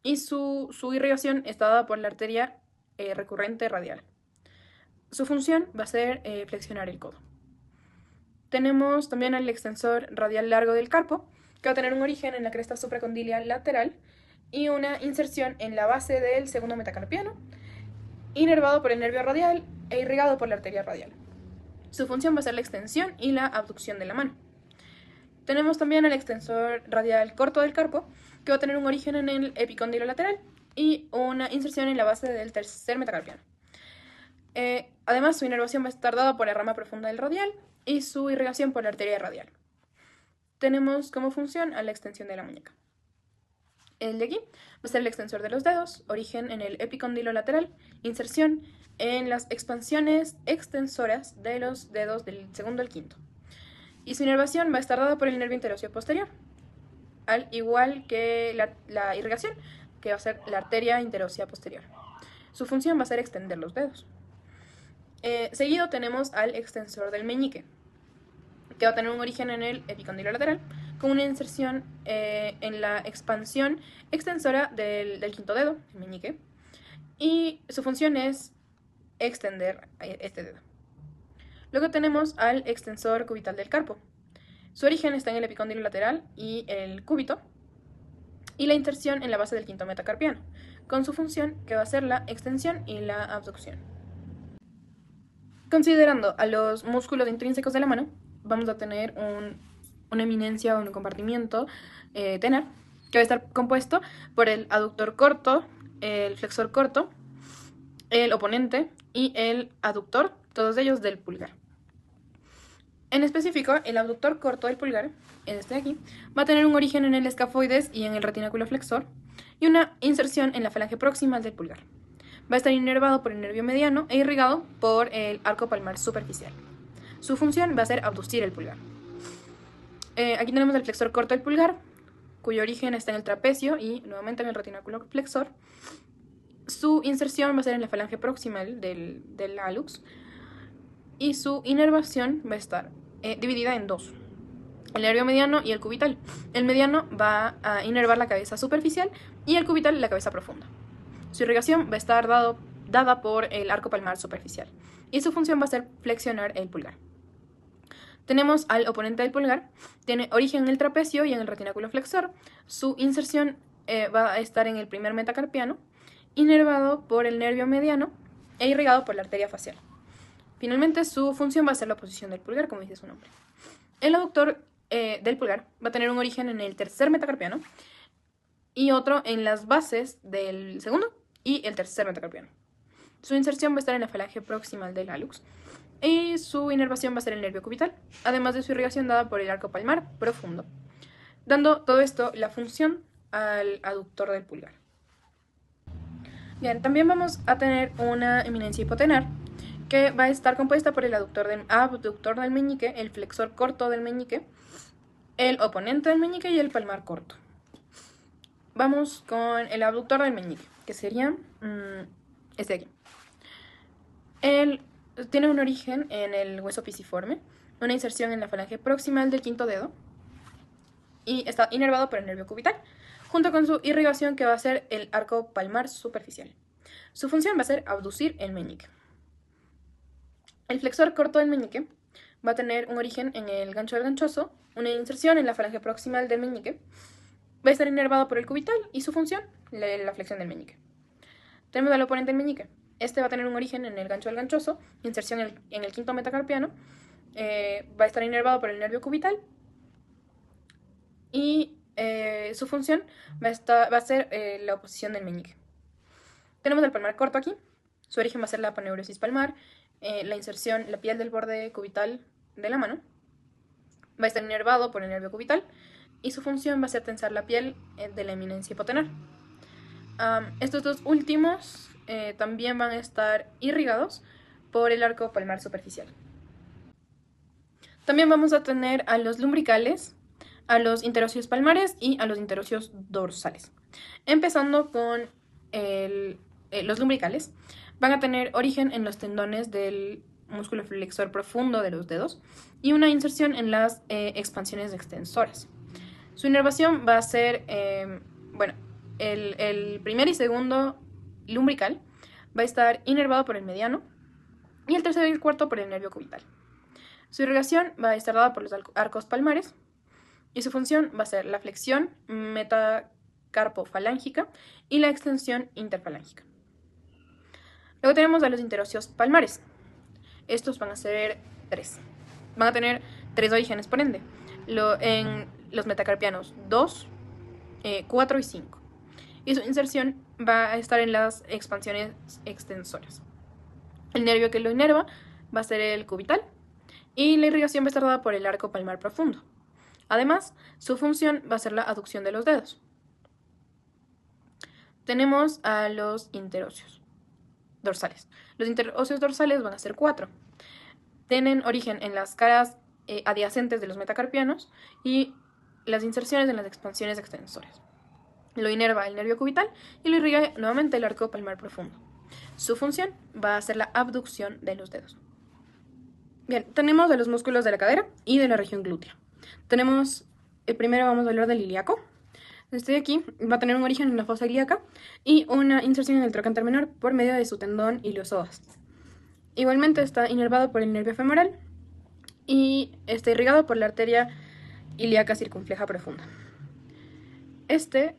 Y su irrigación está dada por la arteria recurrente radial. Su función va a ser flexionar el codo. Tenemos también el extensor radial largo del carpo, que va a tener un origen en la cresta supracondiliar lateral y una inserción en la base del segundo metacarpiano, inervado por el nervio radial e irrigado por la arteria radial. Su función va a ser la extensión y la abducción de la mano. Tenemos también el extensor radial corto del carpo, que va a tener un origen en el epicóndilo lateral y una inserción en la base del tercer metacarpiano. Además, su inervación va a estar dada por la rama profunda del radial y su irrigación por la arteria radial. Tenemos como función a la extensión de la muñeca. El de aquí va a ser el extensor de los dedos, origen en el epicóndilo lateral, inserción en las expansiones extensoras de los dedos del segundo al quinto. Y su inervación va a estar dada por el nervio interóseo posterior, al igual que la irrigación, que va a ser la arteria interósea posterior. Su función va a ser extender los dedos. Seguido tenemos al extensor del meñique, que va a tener un origen en el epicóndilo lateral, con una inserción en la expansión extensora del quinto dedo, el meñique, y su función es extender este dedo. Luego tenemos al extensor cubital del carpo. Su origen está en el epicóndilo lateral y el cúbito, y la inserción en la base del quinto metacarpiano, con su función que va a ser la extensión y la abducción. Considerando a los músculos intrínsecos de la mano, vamos a tener una eminencia o un compartimiento tenar, que va a estar compuesto por el aductor corto, el flexor corto, el oponente y el aductor, todos ellos del pulgar. En específico, el abductor corto del pulgar, este de aquí, va a tener un origen en el escafoides y en el retináculo flexor y una inserción en la falange proximal del pulgar. Va a estar inervado por el nervio mediano e irrigado por el arco palmar superficial. Su función va a ser abducir el pulgar. Aquí tenemos el flexor corto del pulgar, cuyo origen está en el trapecio y nuevamente en el retináculo flexor. Su inserción va a ser en la falange proximal del hallux y su inervación va a estar dividida en dos: el nervio mediano y el cubital. El mediano va a inervar la cabeza superficial y el cubital la cabeza profunda. Su irrigación va a estar dada por el arco palmar superficial y su función va a ser flexionar el pulgar. Tenemos al oponente del pulgar, tiene origen en el trapecio y en el retináculo flexor. Su inserción va a estar en el primer metacarpiano, inervado por el nervio mediano e irrigado por la arteria facial. Finalmente, su función va a ser la oposición del pulgar, como dice su nombre. El aductor del pulgar va a tener un origen en el tercer metacarpiano y otro en las bases del segundo y el tercer metacarpiano. Su inserción va a estar en la falange proximal del hallux y su inervación va a ser el nervio cubital, además de su irrigación dada por el arco palmar profundo, dando todo esto la función al aductor del pulgar. Bien, también vamos a tener una eminencia hipotenar, que va a estar compuesta por el abductor del meñique, el flexor corto del meñique, el oponente del meñique y el palmar corto. Vamos con el abductor del meñique, que sería este de aquí. Él tiene un origen en el hueso pisiforme, una inserción en la falange proximal del quinto dedo y está inervado por el nervio cubital, junto con su irrigación que va a ser el arco palmar superficial. Su función va a ser abducir el meñique. El flexor corto del meñique va a tener un origen en el gancho del ganchoso, una inserción en la falange proximal del meñique, va a estar inervado por el cubital y su función, la flexión del meñique. Tenemos al oponente del meñique. Este va a tener un origen en el gancho del ganchoso, inserción en el quinto metacarpiano, va a estar inervado por el nervio cubital y su función va a ser la oposición del meñique. Tenemos el palmar corto aquí. Su origen va a ser la aponeurosis palmar, la inserción, la piel del borde cubital de la mano. Va a estar inervado por el nervio cubital y su función va a ser tensar la piel de la eminencia hipotenar. Estos dos últimos también van a estar irrigados por el arco palmar superficial. También vamos a tener a los lumbricales, a los interóseos palmares y a los interóseos dorsales. Empezando con los lumbricales, van a tener origen en los tendones del músculo flexor profundo de los dedos y una inserción en las expansiones extensoras. Su inervación va a ser, el primer y segundo lumbrical va a estar inervado por el mediano y el tercero y el cuarto por el nervio cubital. Su irrigación va a estar dada por los arcos palmares y su función va a ser la flexión metacarpofalángica y la extensión interfalángica. Luego tenemos a los interóseos palmares. Estos van a ser 3. Van a tener 3 orígenes, por ende. En los metacarpianos 2, 4 y 5. Y su inserción va a estar en las expansiones extensoras. El nervio que lo inerva va a ser el cubital y la irrigación va a estar dada por el arco palmar profundo. Además, su función va a ser la aducción de los dedos. Tenemos a los interóseos dorsales. Los interóseos dorsales van a ser 4. Tienen origen en las caras adyacentes de los metacarpianos y las inserciones en las expansiones extensoras. Lo inerva el nervio cubital y lo irriga nuevamente el arco palmar profundo. Su función va a ser la abducción de los dedos. Bien, tenemos de los músculos de la cadera y de la región glútea. Tenemos, primero vamos a hablar del ilíaco. Este de aquí va a tener un origen en la fosa ilíaca y una inserción en el trocánter menor por medio de su tendón iliosoas. Igualmente está inervado por el nervio femoral y está irrigado por la arteria ilíaca circunfleja profunda. Este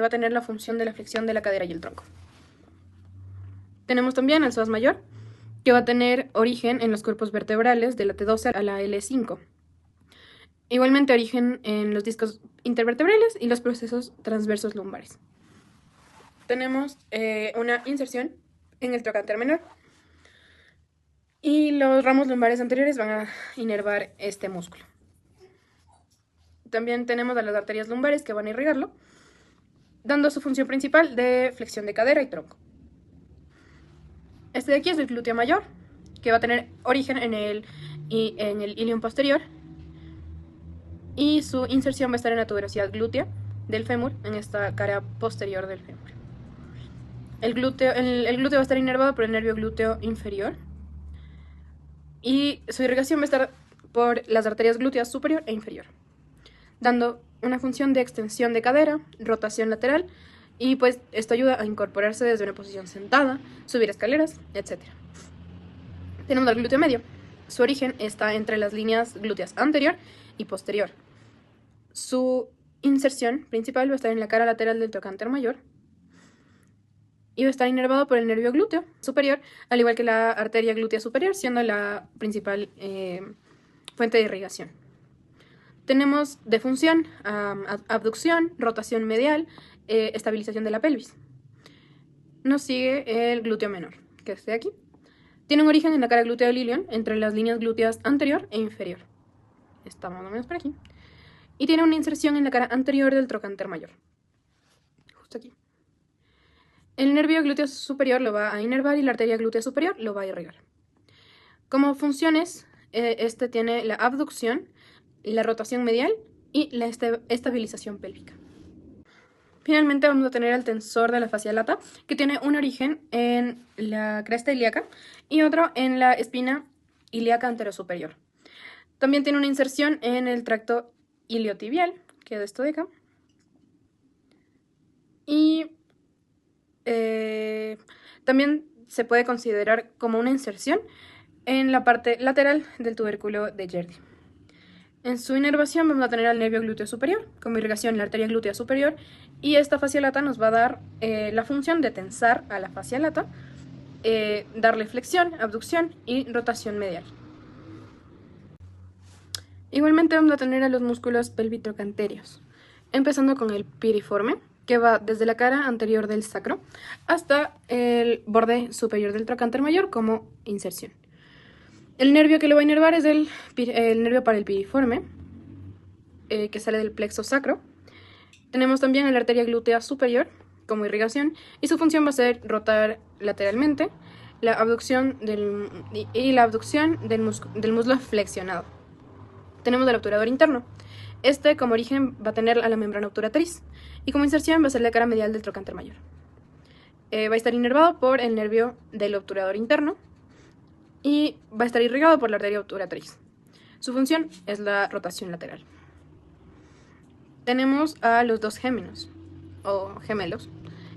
va a tener la función de la flexión de la cadera y el tronco. Tenemos también al psoas mayor, que va a tener origen en los cuerpos vertebrales de la T12 a la L5. Igualmente origen en los discos intervertebrales y los procesos transversos lumbares. Tenemos una inserción en el trocánter menor y los ramos lumbares anteriores van a inervar este músculo. También tenemos a las arterias lumbares que van a irrigarlo, dando su función principal de flexión de cadera y tronco. Este de aquí es el glúteo mayor, que va a tener origen en el ilium posterior y su inserción va a estar en la tuberosidad glútea del fémur, en esta cara posterior del fémur. El glúteo va a estar inervado por el nervio glúteo inferior y su irrigación va a estar por las arterias glúteas superior e inferior, dando una función de extensión de cadera, rotación lateral y pues esto ayuda a incorporarse desde una posición sentada, subir escaleras, etc. Tenemos el glúteo medio. Su origen está entre las líneas glúteas anterior y posterior. Su inserción principal va a estar en la cara lateral del trocánter mayor y va a estar inervado por el nervio glúteo superior, al igual que la arteria glútea superior, siendo la principal fuente de irrigación. Tenemos de función abducción, rotación medial, estabilización de la pelvis. Nos sigue el glúteo menor, que es este de aquí. Tiene un origen en la cara glútea del ilion, entre las líneas glúteas anterior e inferior. Está más o menos por aquí. Y tiene una inserción en la cara anterior del trocánter mayor. Justo aquí. El nervio glúteo superior lo va a inervar y la arteria glútea superior lo va a irrigar. Como funciones, este tiene la abducción, la rotación medial y la estabilización pélvica. Finalmente vamos a tener el tensor de la fascia lata, que tiene un origen en la cresta ilíaca y otro en la espina ilíaca anterosuperior. También tiene una inserción en el tracto iliotibial, que es esto de acá. Y también se puede considerar como una inserción en la parte lateral del tubérculo de Gerdy. En su inervación vamos a tener al nervio glúteo superior, como irrigación la arteria glútea superior, y esta fascia lata nos va a dar la función de tensar a la fascia lata, darle flexión, abducción y rotación medial. Igualmente vamos a tener a los músculos pelvitrocanterios, empezando con el piriforme, que va desde la cara anterior del sacro hasta el borde superior del trocánter mayor como inserción. El nervio que lo va a inervar es el nervio para el piriforme, que sale del plexo sacro. Tenemos también la arteria glútea superior como irrigación, y su función va a ser rotar lateralmente la abducción y la abducción del muslo flexionado. Tenemos el obturador interno. Este como origen va a tener a la membrana obturatriz, y como inserción va a ser la cara medial del trocánter mayor. Va a estar inervado por el nervio del obturador interno y va a estar irrigado por la arteria obturatriz. Su función es la rotación lateral. Tenemos a los dos géminos, o gemelos.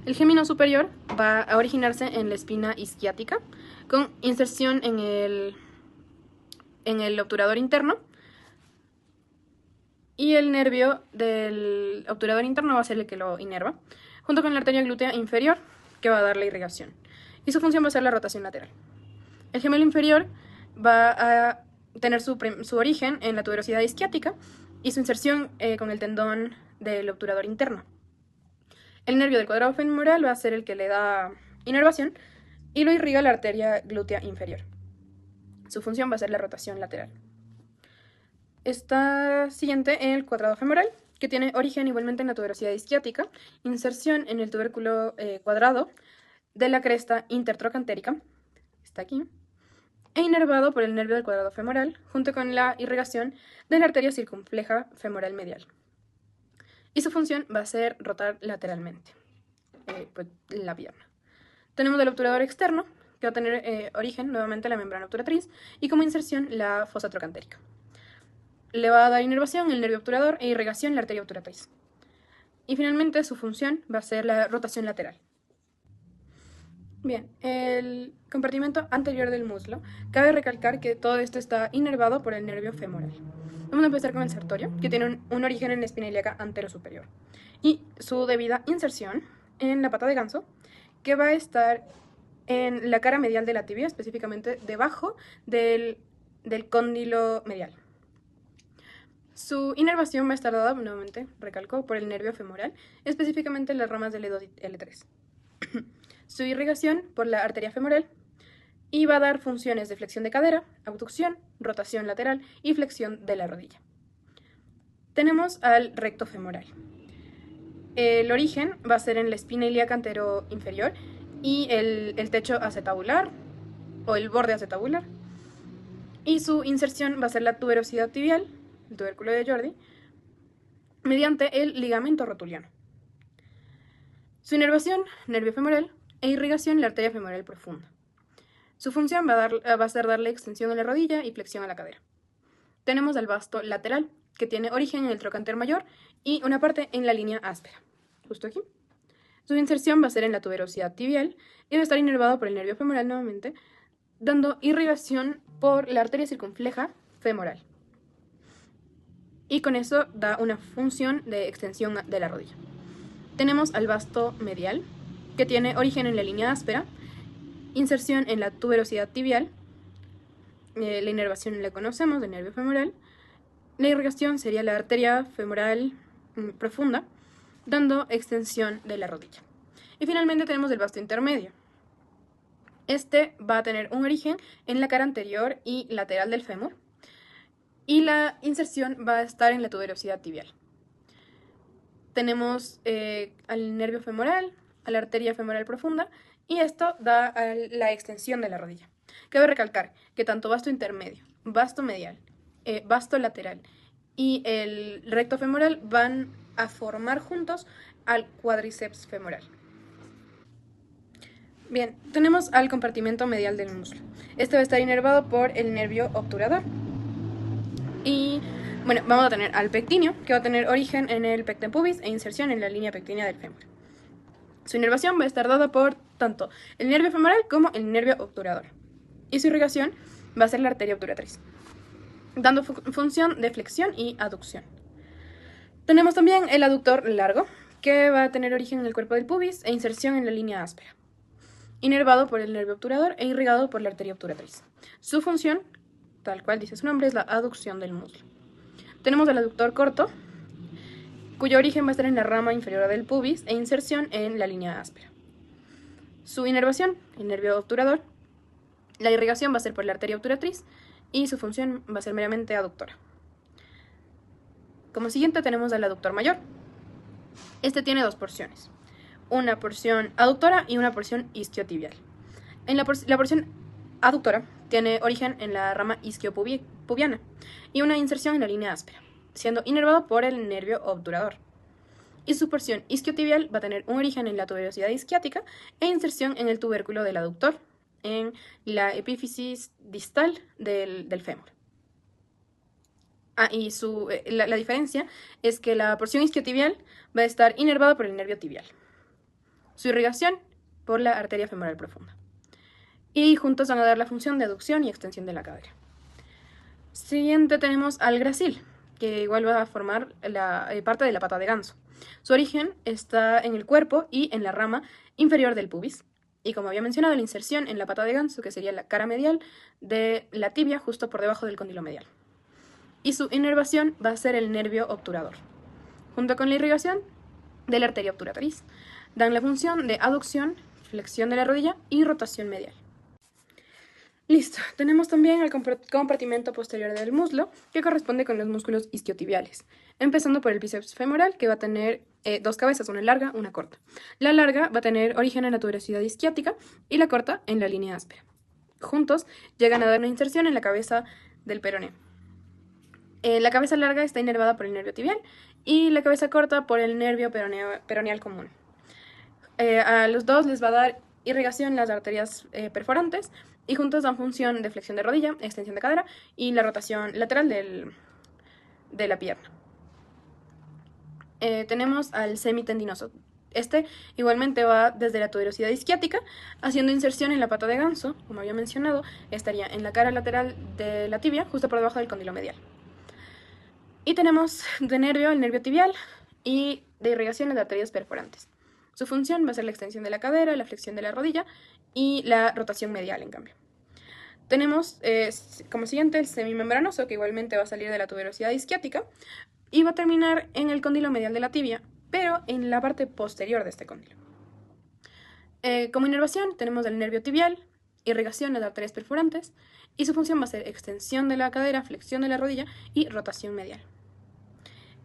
El gémino superior va a originarse en la espina isquiática, con inserción en el obturador interno, y el nervio del obturador interno va a ser el que lo inerva, junto con la arteria glútea inferior, que va a dar la irrigación. Y su función va a ser la rotación lateral. El gemelo inferior va a tener su origen en la tuberosidad isquiática y su inserción con el tendón del obturador interno. El nervio del cuadrado femoral va a ser el que le da inervación y lo irriga la arteria glútea inferior. Su función va a ser la rotación lateral. Está siguiente el cuadrado femoral, que tiene origen igualmente en la tuberosidad isquiática, inserción en el tubérculo cuadrado de la cresta intertrocantérica, está aquí, e inervado por el nervio del cuadrado femoral, junto con la irrigación de la arteria circunfleja femoral medial. Y su función va a ser rotar lateralmente la pierna. Tenemos el obturador externo, que va a tener origen nuevamente la membrana obturatriz, y como inserción la fosa trocantérica. Le va a dar inervación el nervio obturador e irrigación la arteria obturatriz. Y finalmente su función va a ser la rotación lateral. Bien, el compartimento anterior del muslo, cabe recalcar que todo esto está inervado por el nervio femoral. Vamos a empezar con el sartorio, que tiene un origen en la espina ilíaca anterosuperior, y su debida inserción en la pata de ganso, que va a estar en la cara medial de la tibia, específicamente debajo del cóndilo medial. Su inervación va a estar dada, nuevamente, recalco, por el nervio femoral, específicamente en las ramas del L3. Su irrigación por la arteria femoral, y va a dar funciones de flexión de cadera, abducción, rotación lateral y flexión de la rodilla. Tenemos al recto femoral. El origen va a ser en la espina ilíaca antero-inferior y el techo acetabular o el borde acetabular. Y su inserción va a ser la tuberosidad tibial, el tubérculo de Gerdy, mediante el ligamento rotuliano. Su inervación, nervio femoral, e irrigación, la arteria femoral profunda. Su función va a ser darle extensión a la rodilla y flexión a la cadera. Tenemos al vasto lateral, que tiene origen en el trocánter mayor y una parte en la línea áspera, justo aquí. Su inserción va a ser en la tuberosidad tibial y va a estar inervado por el nervio femoral nuevamente, dando irrigación por la arteria circunfleja femoral. Y con eso da una función de extensión de la rodilla. Tenemos al vasto medial, que tiene origen en la línea áspera, inserción en la tuberosidad tibial, la inervación la conocemos del nervio femoral, la irrigación sería la arteria femoral profunda, dando extensión de la rodilla. Y finalmente tenemos el vasto intermedio. Este va a tener un origen en la cara anterior y lateral del fémur, y la inserción va a estar en la tuberosidad tibial. Tenemos al nervio femoral, a la arteria femoral profunda, y esto da a la extensión de la rodilla. Cabe recalcar que tanto vasto intermedio, vasto medial, vasto lateral y el recto femoral van a formar juntos al cuádriceps femoral. Bien, tenemos al compartimento medial del muslo. Este va a estar inervado por el nervio obturador. Y bueno, vamos a tener al pectíneo, que va a tener origen en el pecten pubis e inserción en la línea pectínea del fémur. Su inervación va a estar dada por tanto el nervio femoral como el nervio obturador. Y su irrigación va a ser la arteria obturatriz, dando función de flexión y aducción. Tenemos también el aductor largo, que va a tener origen en el cuerpo del pubis e inserción en la línea áspera, inervado por el nervio obturador e irrigado por la arteria obturatriz. Su función, tal cual dice su nombre, es la aducción del muslo. Tenemos el aductor corto, cuyo origen va a estar en la rama inferior del pubis e inserción en la línea áspera. Su inervación, el nervio obturador. La irrigación va a ser por la arteria obturatriz y su función va a ser meramente aductora. Como siguiente tenemos al aductor mayor. Este tiene dos porciones, una porción aductora y una porción isquiotibial. La porción aductora tiene origen en la rama isquiopubiana y una inserción en la línea áspera, siendo inervado por el nervio obturador. Y su porción isquiotibial va a tener un origen en la tuberosidad isquiática e inserción en el tubérculo del aductor, en la epífisis distal del fémur. Y la diferencia es que la porción isquiotibial va a estar inervada por el nervio tibial. Su irrigación por la arteria femoral profunda. Y juntos van a dar la función de aducción y extensión de la cadera. Siguiente tenemos al gracil, que igual va a formar la parte de la pata de ganso. Su origen está en el cuerpo y en la rama inferior del pubis. Y como había mencionado, la inserción en la pata de ganso, que sería la cara medial de la tibia, justo por debajo del cóndilo medial. Y su inervación va a ser el nervio obturador, junto con la irrigación de la arteria obturatriz. Dan la función de aducción, flexión de la rodilla y rotación medial. Listo, tenemos también el compartimento posterior del muslo, que corresponde con los músculos isquiotibiales, empezando por el bíceps femoral, que va a tener dos cabezas, una larga, una corta. La larga va a tener origen en la tuberosidad isquiática y la corta en la línea áspera. Juntos llegan a dar una inserción en la cabeza del peroné. La cabeza larga está inervada por el nervio tibial y la cabeza corta por el nervio peroneal común. A los dos les va a dar irrigación las arterias perforantes y juntos dan función de flexión de rodilla, extensión de cadera y la rotación lateral de la pierna. Tenemos al semitendinoso. Este igualmente va desde la tuberosidad isquiática, haciendo inserción en la pata de ganso, como había mencionado, estaría en la cara lateral de la tibia, justo por debajo del cóndilo medial. Y tenemos de nervio el nervio tibial y de irrigación las arterias perforantes. Su función va a ser la extensión de la cadera, la flexión de la rodilla y la rotación medial, en cambio. Tenemos como siguiente el semimembranoso, que igualmente va a salir de la tuberosidad isquiática y va a terminar en el cóndilo medial de la tibia, pero en la parte posterior de este cóndilo. Como inervación tenemos el nervio tibial, irrigación de las arterias perforantes, y su función va a ser extensión de la cadera, flexión de la rodilla y rotación medial.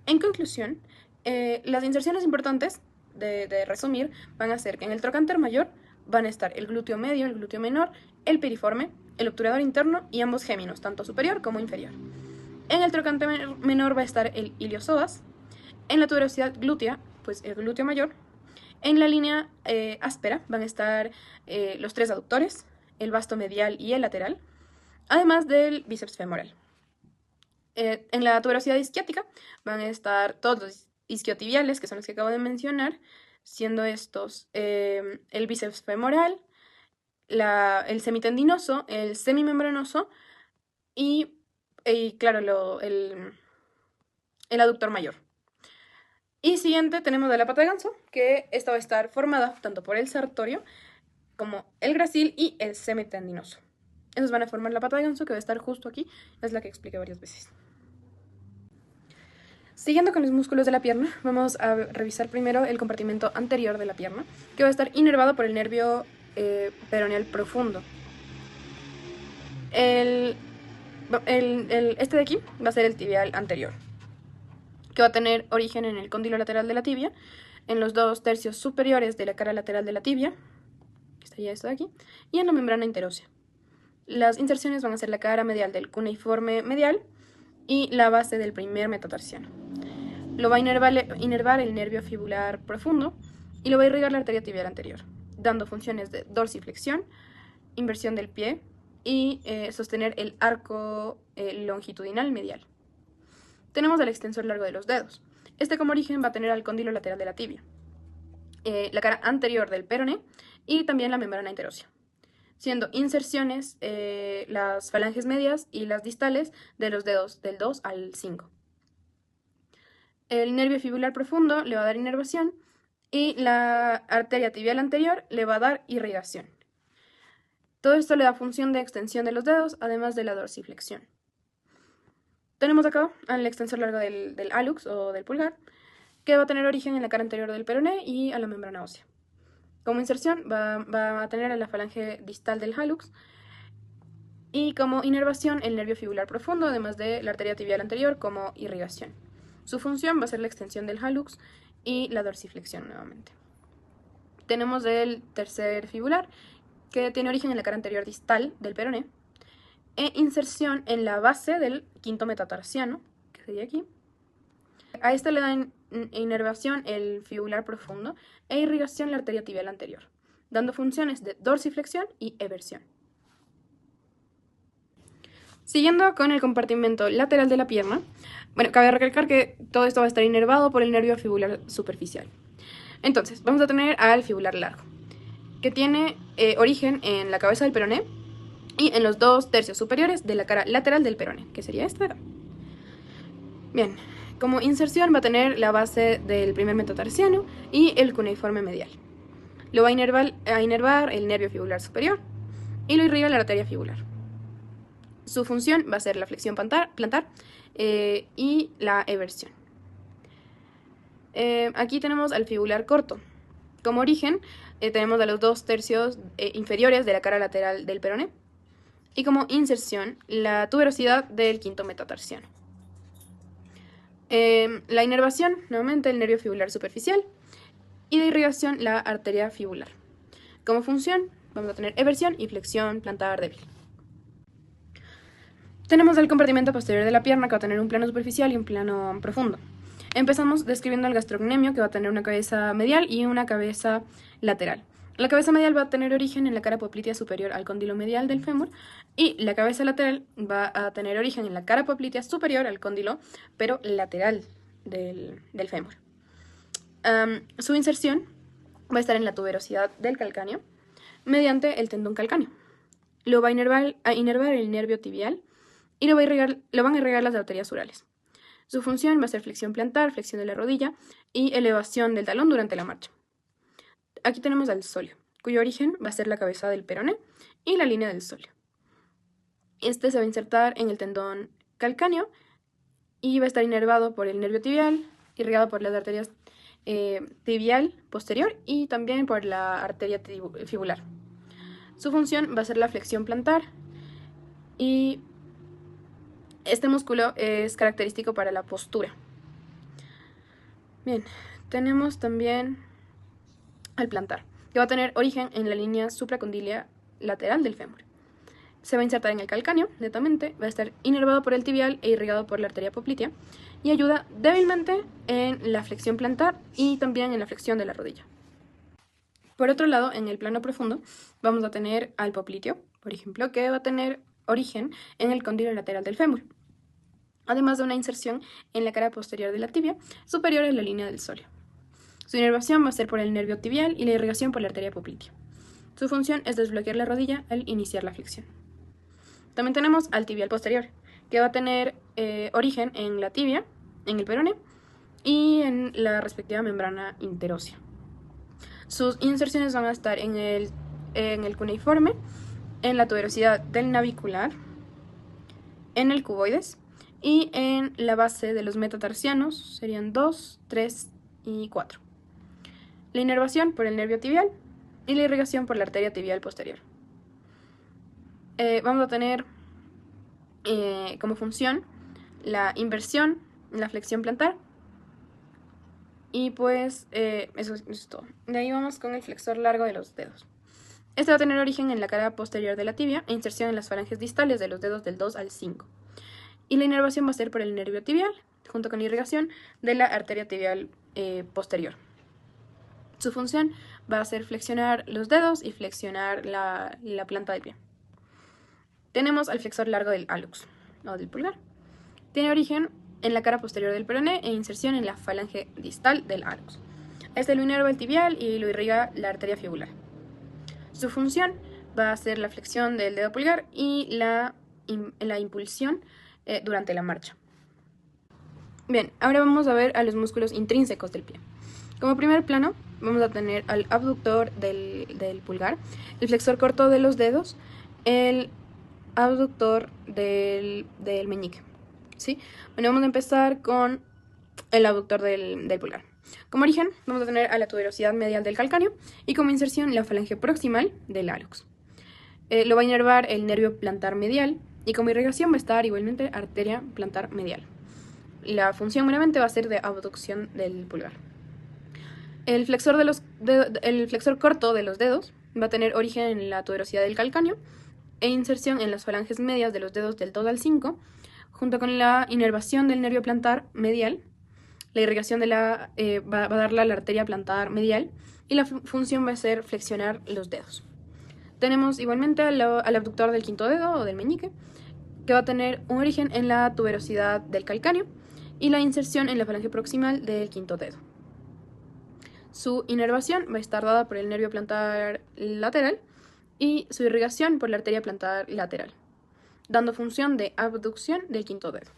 En conclusión, las inserciones importantes de resumir van a ser que en el trocánter mayor van a estar el glúteo medio, el glúteo menor, el piriforme, el obturador interno y ambos géminos, tanto superior como inferior. En el trocánter menor va a estar el iliosoas, en la tuberosidad glútea, pues el glúteo mayor. En la línea áspera van a estar los tres aductores, el vasto medial y el lateral, además del bíceps femoral. En la tuberosidad isquiática van a estar todos los isquiotibiales, que son los que acabo de mencionar, siendo estos el bíceps femoral, el semitendinoso, el semimembranoso y claro, el aductor mayor. Y siguiente tenemos de la pata de ganso, que esta va a estar formada tanto por el sartorio como el gracil y el semitendinoso. Esos van a formar la pata de ganso, que va a estar justo aquí, es la que expliqué varias veces. Siguiendo con los músculos de la pierna, vamos a revisar primero el compartimento anterior de la pierna, que va a estar inervado por el nervio peroneal profundo. Este de aquí va a ser el tibial anterior, que va a tener origen en el cóndilo lateral de la tibia, en los 2/3 superiores de la cara lateral de la tibia, que estaría esto de aquí, y en la membrana interósea. Las inserciones van a ser la cara medial del cuneiforme medial y la base del primer metatarsiano. Lo va a inervar el nervio fibular profundo y lo va a irrigar la arteria tibial anterior, dando funciones de dorsiflexión, inversión del pie y sostener el arco longitudinal medial. Tenemos el extensor largo de los dedos. Este como origen va a tener al cóndilo lateral de la tibia, la cara anterior del peroné y también la membrana interósea. siendo inserciones las falanges medias y las distales de los dedos del 2 al 5. El nervio fibular profundo le va a dar inervación y la arteria tibial anterior le va a dar irrigación. Todo esto le da función de extensión de los dedos, además de la dorsiflexión. Tenemos acá al extensor largo del hallux o del pulgar, que va a tener origen en la cara anterior del peroné y a la membrana ósea. Como inserción va a tener a la falange distal del hallux y como inervación el nervio fibular profundo, además de la arteria tibial anterior como irrigación. Su función va a ser la extensión del hallux y la dorsiflexión nuevamente. Tenemos el tercer fibular, que tiene origen en la cara anterior distal del peroné, e inserción en la base del quinto metatarsiano, que sería aquí. A este le dan inervación el fibular profundo e irrigación la arteria tibial anterior, dando funciones de dorsiflexión y eversión. Siguiendo con el compartimento lateral de la pierna, bueno, cabe recalcar que todo esto va a estar inervado por el nervio fibular superficial. Entonces, vamos a tener al fibular largo, que tiene origen en la cabeza del peroné y en los 2/3 superiores de la cara lateral del peroné, que sería esta de acá. Bien, como inserción va a tener la base del primer metatarsiano y el cuneiforme medial. Lo va a inervar el nervio fibular superior y lo irriga la arteria fibular. Su función va a ser la flexión plantar y la eversión. Aquí tenemos al fibular corto. Como origen tenemos a los 2/3 inferiores de la cara lateral del peroné y como inserción la tuberosidad del quinto metatarsiano. La inervación, nuevamente el nervio fibular superficial y de irrigación la arteria fibular. Como función vamos a tener eversión y flexión plantar débil. Tenemos el compartimento posterior de la pierna, que va a tener un plano superficial y un plano profundo. Empezamos describiendo el gastrocnemio, que va a tener una cabeza medial y una cabeza lateral. La cabeza medial va a tener origen en la cara poplitea superior al cóndilo medial del fémur y la cabeza lateral va a tener origen en la cara poplitea superior al cóndilo, pero lateral del fémur. Su inserción va a estar en la tuberosidad del calcáneo mediante el tendón calcáneo. Lo va a inervar el nervio tibial y lo van a irrigar las arterias urales. Su función va a ser flexión plantar, flexión de la rodilla y elevación del talón durante la marcha. Aquí tenemos al sóleo, cuyo origen va a ser la cabeza del peroné y la línea del sóleo. Este se va a insertar en el tendón calcáneo y va a estar inervado por el nervio tibial, irrigado por las arterias tibial posterior y también por la arteria fibular. Su función va a ser la flexión plantar y este músculo es característico para la postura. Bien, tenemos también al plantar, que va a tener origen en la línea supracondilia lateral del fémur. Se va a insertar en el calcáneo, netamente, va a estar inervado por el tibial e irrigado por la arteria poplitea y ayuda débilmente en la flexión plantar y también en la flexión de la rodilla. Por otro lado, en el plano profundo, vamos a tener al popliteo, por ejemplo, que va a tener origen en el cóndilo lateral del fémur, además de una inserción en la cara posterior de la tibia, superior a la línea del sóleo. Su inervación va a ser por el nervio tibial y la irrigación por la arteria poplitea. Su función es desbloquear la rodilla al iniciar la flexión. También tenemos al tibial posterior, que va a tener origen en la tibia, en el peroné y en la respectiva membrana interósea. Sus inserciones van a estar en el cuneiforme, en la tuberosidad del navicular, en el cuboides y en la base de los metatarsianos, serían 2, 3 y 4. La inervación por el nervio tibial y la irrigación por la arteria tibial posterior. Vamos a tener como función la inversión, la flexión plantar y pues eso es todo. De ahí vamos con el flexor largo de los dedos. Este va a tener origen en la cara posterior de la tibia e inserción en las falanges distales de los dedos del 2 al 5. Y la inervación va a ser por el nervio tibial, junto con la irrigación de la arteria tibial posterior. Su función va a ser flexionar los dedos y flexionar la planta del pie. Tenemos al flexor largo del hallux, o del pulgar. Tiene origen en la cara posterior del peroné e inserción en la falange distal del hallux. Este lo inerva el tibial y lo irriga la arteria fibular. Su función va a ser la flexión del dedo pulgar y la impulsión durante la marcha. Bien, ahora vamos a ver a los músculos intrínsecos del pie. Como primer plano vamos a tener al abductor del pulgar, el flexor corto de los dedos, el abductor del meñique, ¿sí? Bueno, vamos a empezar con el abductor del pulgar. Como origen vamos a tener a la tuberosidad medial del calcáneo y como inserción la falange proximal del hallux. Lo va a inervar el nervio plantar medial y como irrigación va a estar igualmente arteria plantar medial. La función meramente va a ser de abducción del pulgar. El flexor corto de los dedos va a tener origen en la tuberosidad del calcáneo e inserción en las falanges medias de los dedos del 2 al 5, junto con la inervación del nervio plantar medial. La irrigación va a darla a la arteria plantar medial y la función va a ser flexionar los dedos. Tenemos igualmente al abductor del quinto dedo o del meñique, que va a tener un origen en la tuberosidad del calcáneo y la inserción en la falange proximal del quinto dedo. Su inervación va a estar dada por el nervio plantar lateral y su irrigación por la arteria plantar lateral, dando función de abducción del quinto dedo.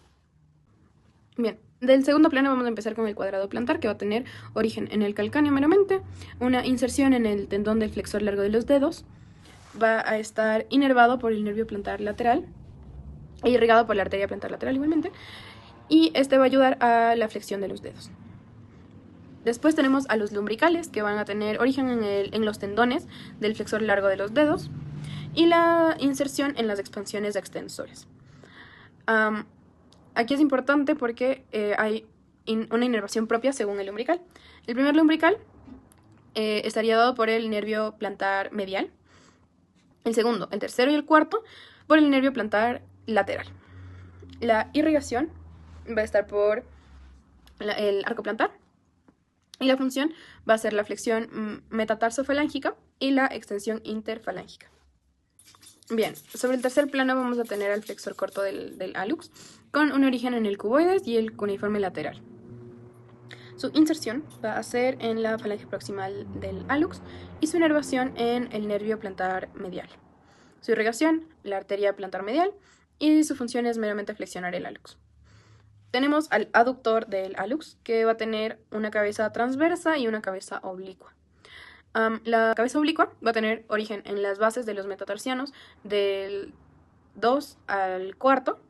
Bien, del segundo plano vamos a empezar con el cuadrado plantar, que va a tener origen en el calcáneo meramente, una inserción en el tendón del flexor largo de los dedos, va a estar inervado por el nervio plantar lateral e irrigado por la arteria plantar lateral igualmente, y este va a ayudar a la flexión de los dedos. Después tenemos a los lumbricales, que van a tener origen en los tendones del flexor largo de los dedos y la inserción en las expansiones de extensores. Aquí es importante porque hay una inervación propia según el lumbrical. El primer lumbrical estaría dado por el nervio plantar medial. El segundo, el tercero y el cuarto por el nervio plantar lateral. La irrigación va a estar por el arco plantar. Y la función va a ser la flexión metatarsofalángica y la extensión interfalángica. Bien, sobre el tercer plano vamos a tener al flexor corto del hallux, con un origen en el cuboides y el cuneiforme lateral. Su inserción va a ser en la falange proximal del hallux y su inervación en el nervio plantar medial. Su irrigación, la arteria plantar medial, y su función es meramente flexionar el hallux. Tenemos al aductor del hallux, que va a tener una cabeza transversa y una cabeza oblicua. La cabeza oblicua va a tener origen en las bases de los metatarsianos del 2 al 4,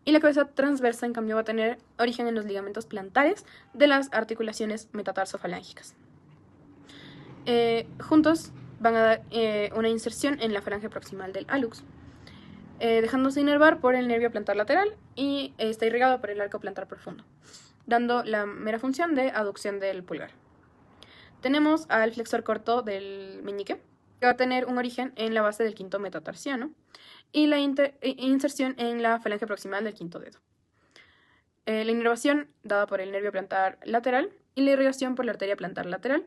y la cabeza transversa, en cambio, va a tener origen en los ligamentos plantares de las articulaciones metatarsofalángicas. Juntos van a dar una inserción en la falange proximal del hallux, dejándose inervar por el nervio plantar lateral y está irrigado por el arco plantar profundo, dando la mera función de aducción del pulgar. Tenemos al flexor corto del meñique, que va a tener un origen en la base del quinto metatarsiano y la inserción en la falange proximal del quinto dedo. La inervación dada por el nervio plantar lateral y la irrigación por la arteria plantar lateral,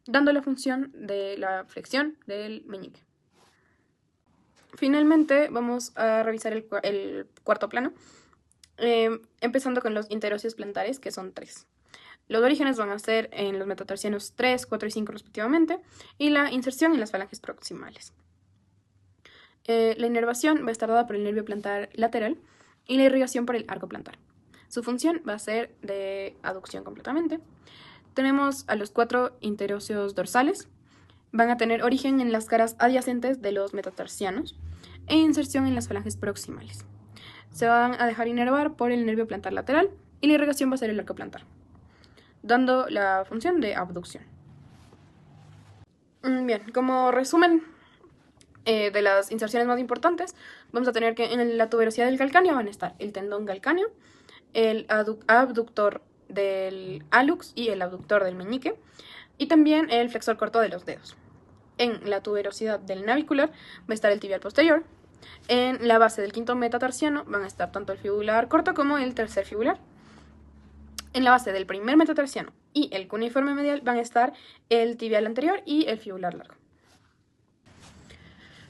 dando la función de la flexión del meñique. Finalmente vamos a revisar el cuarto plano, empezando con los interóseos plantares, que son 3. Los orígenes van a ser en los metatarsianos 3, 4 y 5 respectivamente, y la inserción en las falanges proximales. La inervación va a estar dada por el nervio plantar lateral y la irrigación por el arco plantar. Su función va a ser de aducción completamente. Tenemos a los 4 interóseos dorsales. Van a tener origen en las caras adyacentes de los metatarsianos e inserción en las falanges proximales. Se van a dejar inervar por el nervio plantar lateral y la irrigación va a ser el arco plantar, dando la función de abducción. Bien, como resumen de las inserciones más importantes, vamos a tener que en la tuberosidad del calcáneo van a estar el tendón calcáneo, el abductor del hallux y el abductor del meñique, y también el flexor corto de los dedos. En la tuberosidad del navicular va a estar el tibial posterior. En la base del quinto metatarsiano van a estar tanto el fibular corto como el tercer fibular. En la base del primer metatarsiano y el cuneiforme medial van a estar el tibial anterior y el fibular largo.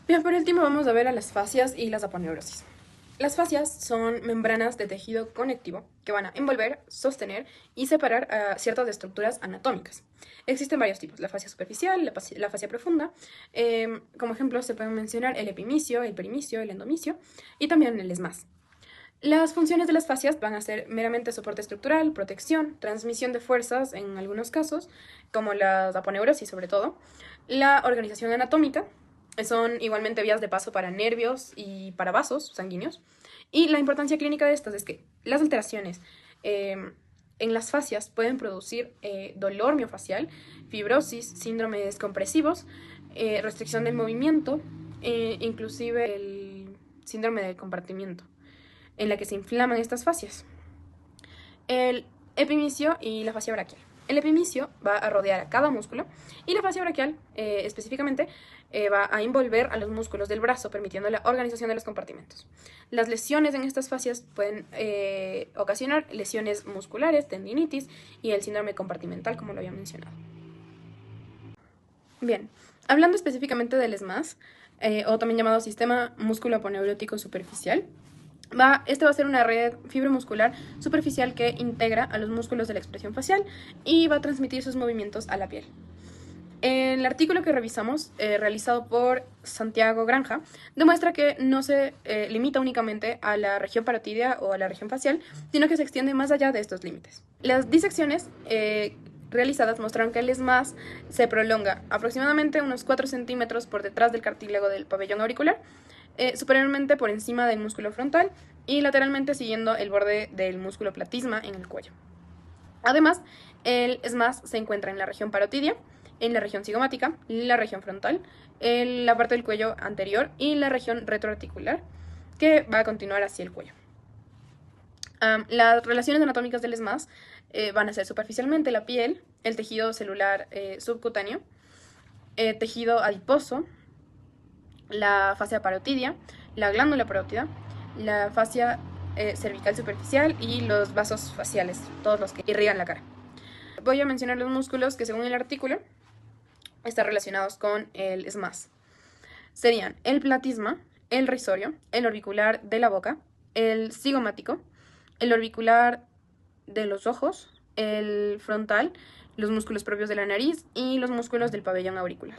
Bien, por último vamos a ver a las fascias y las aponeurosis. Las fascias son membranas de tejido conectivo que van a envolver, sostener y separar a ciertas estructuras anatómicas. Existen varios tipos, la fascia superficial, la fascia profunda. Como ejemplo se pueden mencionar el epimicio, el perimicio, el endomicio y también el esmás. Las funciones de las fascias van a ser meramente soporte estructural, protección, transmisión de fuerzas en algunos casos, como la aponeurosis sobre todo, la organización anatómica, son igualmente vías de paso para nervios y para vasos sanguíneos, y la importancia clínica de estas es que las alteraciones en las fascias pueden producir dolor miofacial, fibrosis, síndromes compresivos, restricción del movimiento, inclusive el síndrome del compartimiento, en la que se inflaman estas fascias. El epimicio y la fascia braquial. El epimicio va a rodear a cada músculo y la fascia braquial específicamente va a envolver a los músculos del brazo, permitiendo la organización de los compartimentos. Las lesiones en estas fascias pueden ocasionar lesiones musculares, tendinitis y el síndrome compartimental, como lo había mencionado. Bien, hablando específicamente del ESMAS, o también llamado sistema músculo-aponeurótico superficial, este va a ser una red fibromuscular superficial que integra a los músculos de la expresión facial y va a transmitir sus movimientos a la piel. El artículo que revisamos, realizado por Santiago Granja, demuestra que no se limita únicamente a la región parotidia o a la región facial, sino que se extiende más allá de estos límites. Las disecciones realizadas mostraron que el ESMAS se prolonga aproximadamente unos 4 centímetros por detrás del cartílago del pabellón auricular, superiormente por encima del músculo frontal y lateralmente siguiendo el borde del músculo platisma en el cuello. Además, el ESMAS se encuentra en la región parotidia, en la región cigomática, la región frontal, en la parte del cuello anterior y la región retroarticular, que va a continuar hacia el cuello. Las relaciones anatómicas del ESMAS van a ser superficialmente la piel, el tejido celular subcutáneo, tejido adiposo, la fascia parotidia, la glándula parótida, la fascia cervical superficial y los vasos faciales, todos los que irrigan la cara. Voy a mencionar los músculos que según el artículo están relacionados con el ESMAS. Serían el platisma, el risorio, el orbicular de la boca, el cigomático, el orbicular de los ojos, el frontal, los músculos propios de la nariz y los músculos del pabellón auricular.